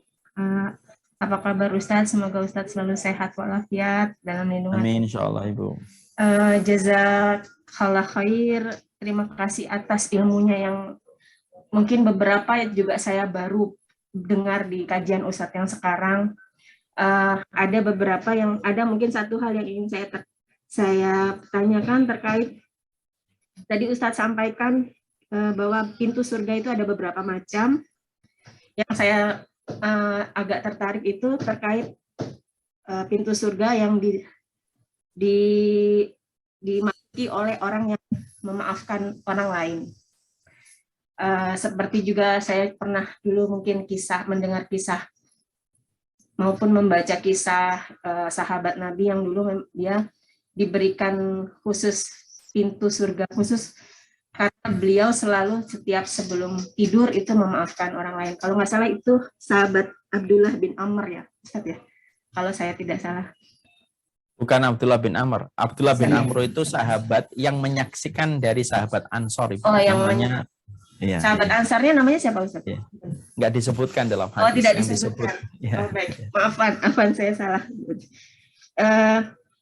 Apa kabar Ustadz? Semoga Ustadz selalu sehat walafiat dalam lindungan. Amin, insyaallah Ibu. Jazakallah khair. Terima kasih atas ilmunya yang mungkin beberapa juga saya baru dengar di kajian Ustadz yang sekarang. Ada beberapa yang ada mungkin satu hal yang ingin saya tanyakan terkait tadi Ustadz sampaikan bahwa pintu surga itu ada beberapa macam. Yang saya agak tertarik itu terkait pintu surga yang dimasuki oleh orang yang memaafkan orang lain. Seperti juga saya pernah dulu mungkin mendengar kisah maupun membaca kisah sahabat Nabi yang dulu dia diberikan khusus pintu surga khusus karena beliau selalu setiap sebelum tidur itu memaafkan orang lain. Kalau nggak salah itu sahabat Abdullah bin Amr ya, Ustaz ya. kalau saya tidak salah. Bukan Abdullah bin Amr. Abdullah bin Saya- Amr itu sahabat yang menyaksikan dari sahabat Ansor. Ibu. Oh, yang namanya, ya, sahabat Ansarnya namanya siapa Ustaz? Iya. Nggak disebutkan dalam hadis. Oh, tidak yang disebutkan. Ya. Oh, baik. Maafan saya salah.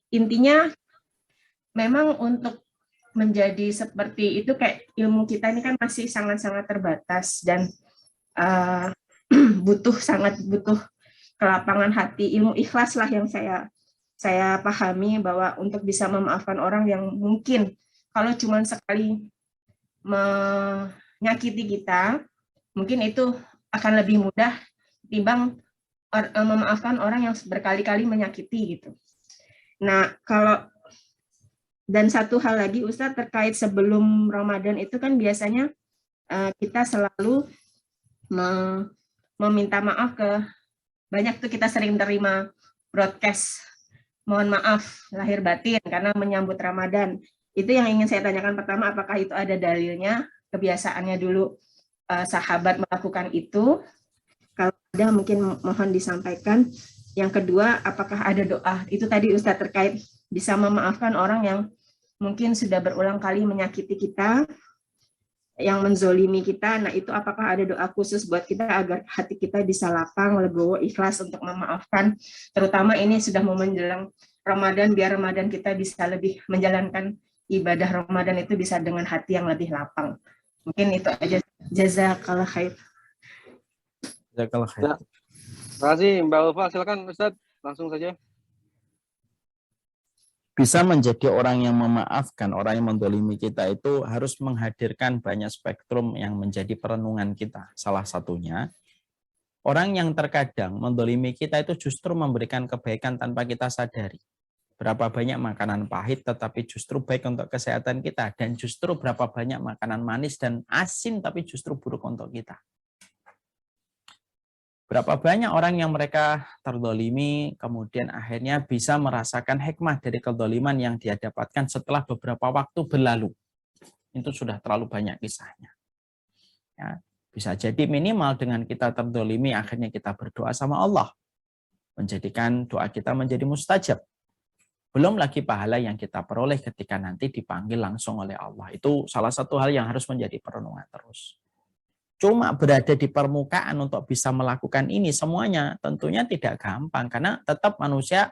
Intinya memang untuk menjadi seperti itu kayak ilmu kita ini kan masih sangat-sangat terbatas dan sangat butuh kelapangan hati, ilmu ikhlas lah yang saya pahami bahwa untuk bisa memaafkan orang yang mungkin kalau cuma sekali menyakiti kita, mungkin itu akan lebih mudah timbang memaafkan orang yang berkali-kali menyakiti gitu. Nah, dan satu hal lagi Ustadz terkait sebelum Ramadan itu kan biasanya kita selalu meminta maaf banyak tuh kita sering terima broadcast mohon maaf lahir batin karena menyambut Ramadan. Itu yang ingin saya tanyakan pertama, apakah itu ada dalilnya, kebiasaannya dulu sahabat melakukan itu? Kalau ada mungkin mohon disampaikan. Yang kedua, apakah ada doa? Itu tadi Ustadz terkait bisa memaafkan orang yang mungkin sudah berulang kali menyakiti kita, yang menzolimi kita. Nah itu apakah ada doa khusus buat kita agar hati kita bisa lapang, legowo, ikhlas untuk memaafkan. Terutama ini sudah mau menjelang Ramadan, biar Ramadan kita bisa lebih menjalankan ibadah Ramadan itu bisa dengan hati yang lebih lapang. Mungkin itu aja. Jazakallah khair. Jazakallah khair. Terima kasih Mbak Ulfa, silakan Ustadz, langsung saja. Bisa menjadi orang yang memaafkan, orang yang mendolimi kita itu harus menghadirkan banyak spektrum yang menjadi perenungan kita. Salah satunya, orang yang terkadang mendolimi kita itu justru memberikan kebaikan tanpa kita sadari. Berapa banyak makanan pahit tetapi justru baik untuk kesehatan kita, dan justru berapa banyak makanan manis dan asin tapi justru buruk untuk kita. Berapa banyak orang yang mereka terdolimi, kemudian akhirnya bisa merasakan hikmah dari kedoliman yang dia dapatkan setelah beberapa waktu berlalu. Itu sudah terlalu banyak kisahnya. Ya, bisa jadi minimal dengan kita terdolimi, akhirnya kita berdoa sama Allah. Menjadikan doa kita menjadi mustajab. Belum lagi pahala yang kita peroleh ketika nanti dipanggil langsung oleh Allah. Itu salah satu hal yang harus menjadi perenungan terus. Cuma berada di permukaan untuk bisa melakukan ini semuanya tentunya tidak gampang karena tetap manusia.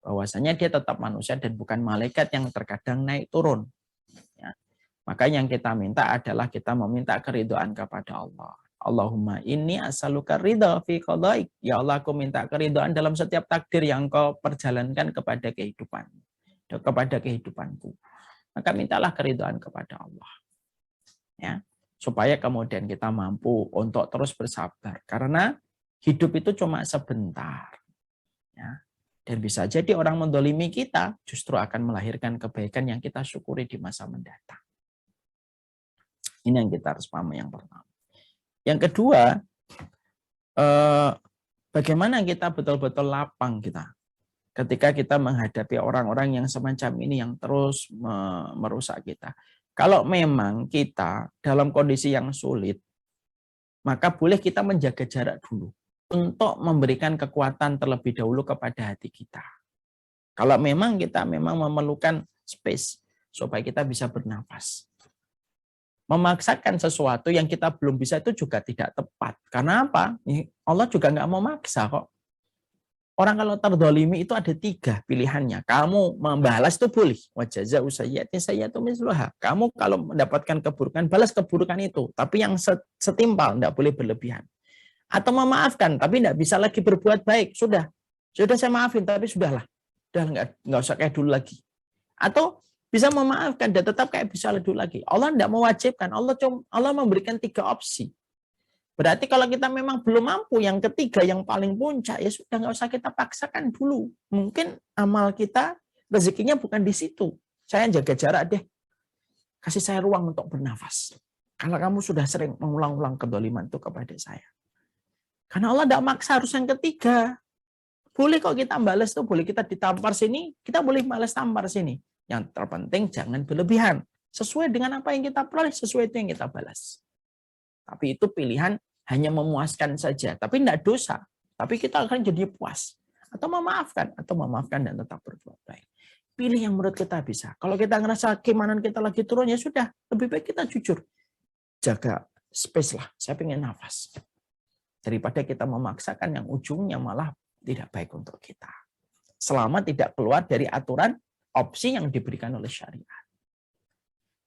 Bahwasanya dia tetap manusia dan bukan malaikat yang terkadang naik turun. Ya. Maka yang kita minta adalah kita meminta keridhaan kepada Allah. Allahumma inni as'aluka ridha fi qadaik. Ya Allah, aku minta keridhaan dalam setiap takdir yang Engkau perjalankan kepada kehidupanku. Maka mintalah keridhaan kepada Allah. Ya, supaya kemudian kita mampu untuk terus bersabar karena hidup itu cuma sebentar ya, dan bisa jadi orang mendolimi kita justru akan melahirkan kebaikan yang kita syukuri di masa mendatang. Ini yang kita harus pahami yang pertama. Yang kedua, bagaimana kita betul-betul lapang kita ketika kita menghadapi orang-orang yang semacam ini yang terus merusak kita. Kalau memang kita dalam kondisi yang sulit, maka boleh kita menjaga jarak dulu untuk memberikan kekuatan terlebih dahulu kepada hati kita. Kalau memang kita memerlukan space supaya kita bisa bernafas. Memaksakan sesuatu yang kita belum bisa itu juga tidak tepat. Karena apa? Allah juga nggak mau maksa kok. Orang kalau terdolimi itu ada 3 pilihannya. Kamu membalas itu boleh. Wajaza'u sayyi'atin sayyi'atun misluha. Kamu kalau mendapatkan keburukan, balas keburukan itu. Tapi yang setimpal, tidak boleh berlebihan. Atau memaafkan, tapi tidak bisa lagi berbuat baik. Sudah saya maafin, tapi sudahlah. Sudah nggak usah kayak dulu lagi. Atau bisa memaafkan dan tetap kayak bisa dulu lagi. Allah tidak mewajibkan. Allah memberikan 3 opsi. Berarti kalau kita memang belum mampu, yang ketiga, yang paling puncak, ya sudah nggak usah kita paksakan dulu. Mungkin amal kita, rezekinya bukan di situ. Saya jaga jarak deh. Kasih saya ruang untuk bernafas. Kalau kamu sudah sering mengulang-ulang kedoliman itu kepada saya. Karena Allah tidak maksa harus yang ketiga. Boleh kok kita balas tuh, boleh kita ditampar sini, kita boleh balas tampar sini. Yang terpenting jangan berlebihan. Sesuai dengan apa yang kita peroleh, sesuai itu yang kita balas. Tapi itu pilihan hanya memuaskan saja, tapi tidak dosa. Tapi kita akan jadi puas. Atau memaafkan dan tetap berbuat baik. Pilih yang menurut kita bisa. Kalau kita ngerasa keimanan kita lagi turun, ya sudah. Lebih baik kita jujur. Jaga space lah. Saya pengen nafas. Daripada kita memaksakan yang ujungnya malah tidak baik untuk kita. Selama tidak keluar dari aturan opsi yang diberikan oleh syariat.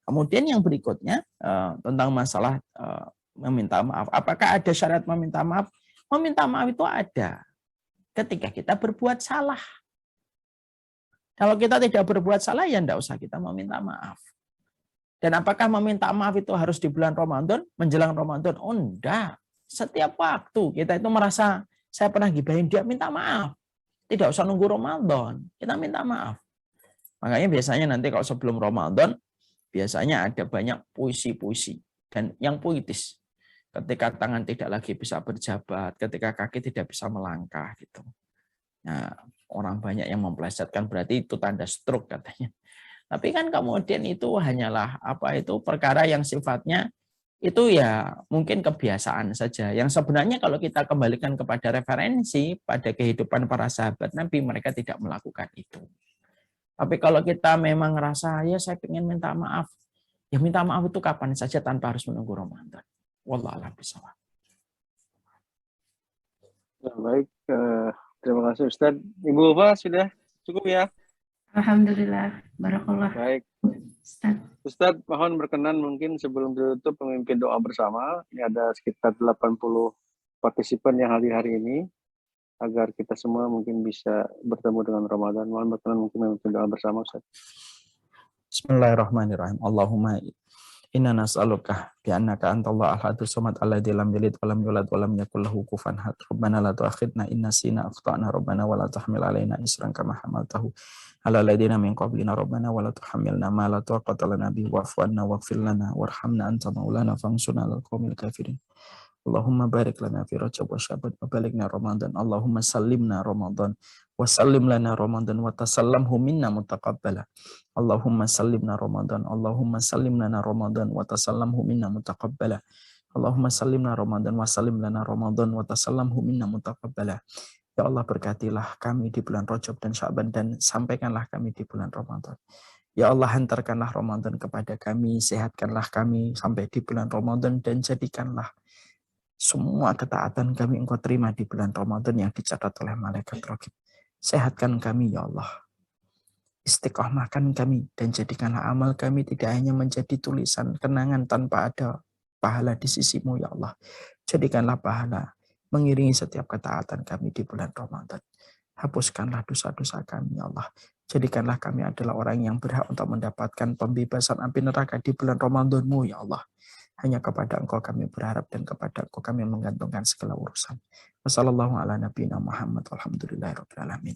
Kemudian yang berikutnya tentang masalah meminta maaf. Apakah ada syarat meminta maaf? Meminta maaf itu ada ketika kita berbuat salah. Kalau kita tidak berbuat salah, ya tidak usah kita meminta maaf. Dan apakah meminta maaf itu harus di bulan Ramadan, menjelang Ramadan? Oh, enggak. Setiap waktu kita itu merasa, saya pernah gibahin dia, minta maaf. Tidak usah nunggu Ramadan, kita minta maaf. Makanya biasanya nanti kalau sebelum Ramadan, biasanya ada banyak puisi-puisi dan yang puitis. Ketika tangan tidak lagi bisa berjabat, ketika kaki tidak bisa melangkah gitu. Nah, orang banyak yang memplesetkan berarti itu tanda stroke katanya. Tapi kan kemudian itu hanyalah perkara yang sifatnya itu ya mungkin kebiasaan saja. Yang sebenarnya kalau kita kembalikan kepada referensi pada kehidupan para sahabat Nabi, mereka tidak melakukan itu. Tapi kalau kita memang ngerasa ya saya ingin minta maaf, ya minta maaf itu kapan saja tanpa harus menunggu Ramadan. Wallahu a'lam bishawab. Ya, baik, terima kasih Ustadz. Ibu Ufa sudah cukup ya? Alhamdulillah, barakallah. Baik. Ustadz, mohon berkenan mungkin sebelum ditutup memimpin doa bersama. Ini ada sekitar 80 partisipan yang hadir hari ini. Agar kita semua mungkin bisa bertemu dengan Ramadan. Mohon berkenan mungkin memimpin doa bersama Ustadz. Bismillahirrahmanirrahim. Allahumma inna nas'aluka bi'annaka antallahu al-ahadus samad alladzi lam yalid wa lam yulad wa lam yakul lahu kufuwan ahad. Rabbana la tu'akhidna in nasina akhtana rabbana wa la tahmil alaina isran kama hamaltahu ala alladziina min qablina rabbana wa la tuhammilna ma la taqata lana bihi wa'fu 'anna waghfir lana warhamna anta maulana fansurna 'alal qaumil kafirin. Allahumma barik lana fi Rajab wa Sya'ban wa balighna Ramadan. Allahumma sallimna Ramadan wa sallim lana Ramadan wa tasallamhu minna mutaqabbala. Allahumma sallimna Ramadan. Allahumma sallim lana Ramadan wa tasallamhu minna mutaqabbala. Allahumma sallimna Ramadan wa sallim lana Ramadan wa tasallamhu minna mutaqabbala. Ya Allah, berkatilah kami di bulan Rajab dan Sya'ban dan sampaikanlah kami di bulan Ramadan. Ya Allah, hantarkanlah Ramadan kepada kami, sehatkanlah kami sampai di bulan Ramadan dan jadikanlah semua ketaatan kami Engkau terima di bulan Ramadan yang dicatat oleh malaikat raqib. Sehatkan kami ya Allah. Istiqomahkan kami dan jadikanlah amal kami tidak hanya menjadi tulisan kenangan tanpa ada pahala di sisimu ya Allah. Jadikanlah pahala mengiringi setiap ketaatan kami di bulan Ramadan. Hapuskanlah dosa-dosa kami ya Allah. Jadikanlah kami adalah orang yang berhak untuk mendapatkan pembebasan api neraka di bulan Ramadan-Mu ya Allah. Hanya kepada Engkau kami berharap dan kepada Engkau kami menggantungkan segala urusan. Wassallallahu ala nabiyina Muhammad walhamdulillahirabbil alamin.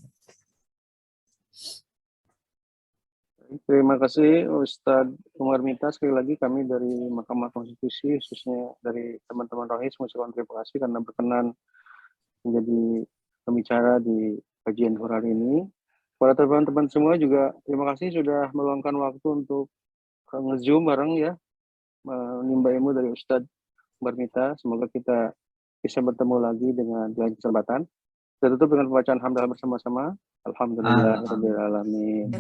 Terima kasih Ustadz Umar Mita. Sekali lagi kami dari Mahkamah Konstitusi, khususnya dari teman-teman Rohis, mengucapkan terima kasih karena berkenan menjadi pembicara di kajian hari ini. Para teman-teman semua juga terima kasih sudah meluangkan waktu untuk nge-zoom bareng ya, menimba ilmu dari Ustadz Umar Mita. Semoga kita bisa bertemu lagi dengan lain kesempatan. Kita tutup dengan pembacaan hamdalah bersama-sama. Alhamdulillah alamin.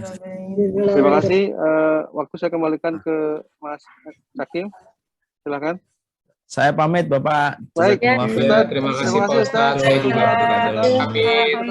Terima kasih. Waktu saya kembalikan ke Mas Syakil. Silakan. Saya pamit Bapak. Baik, terima kasih Pak Ustadz. Saya juga. Amin.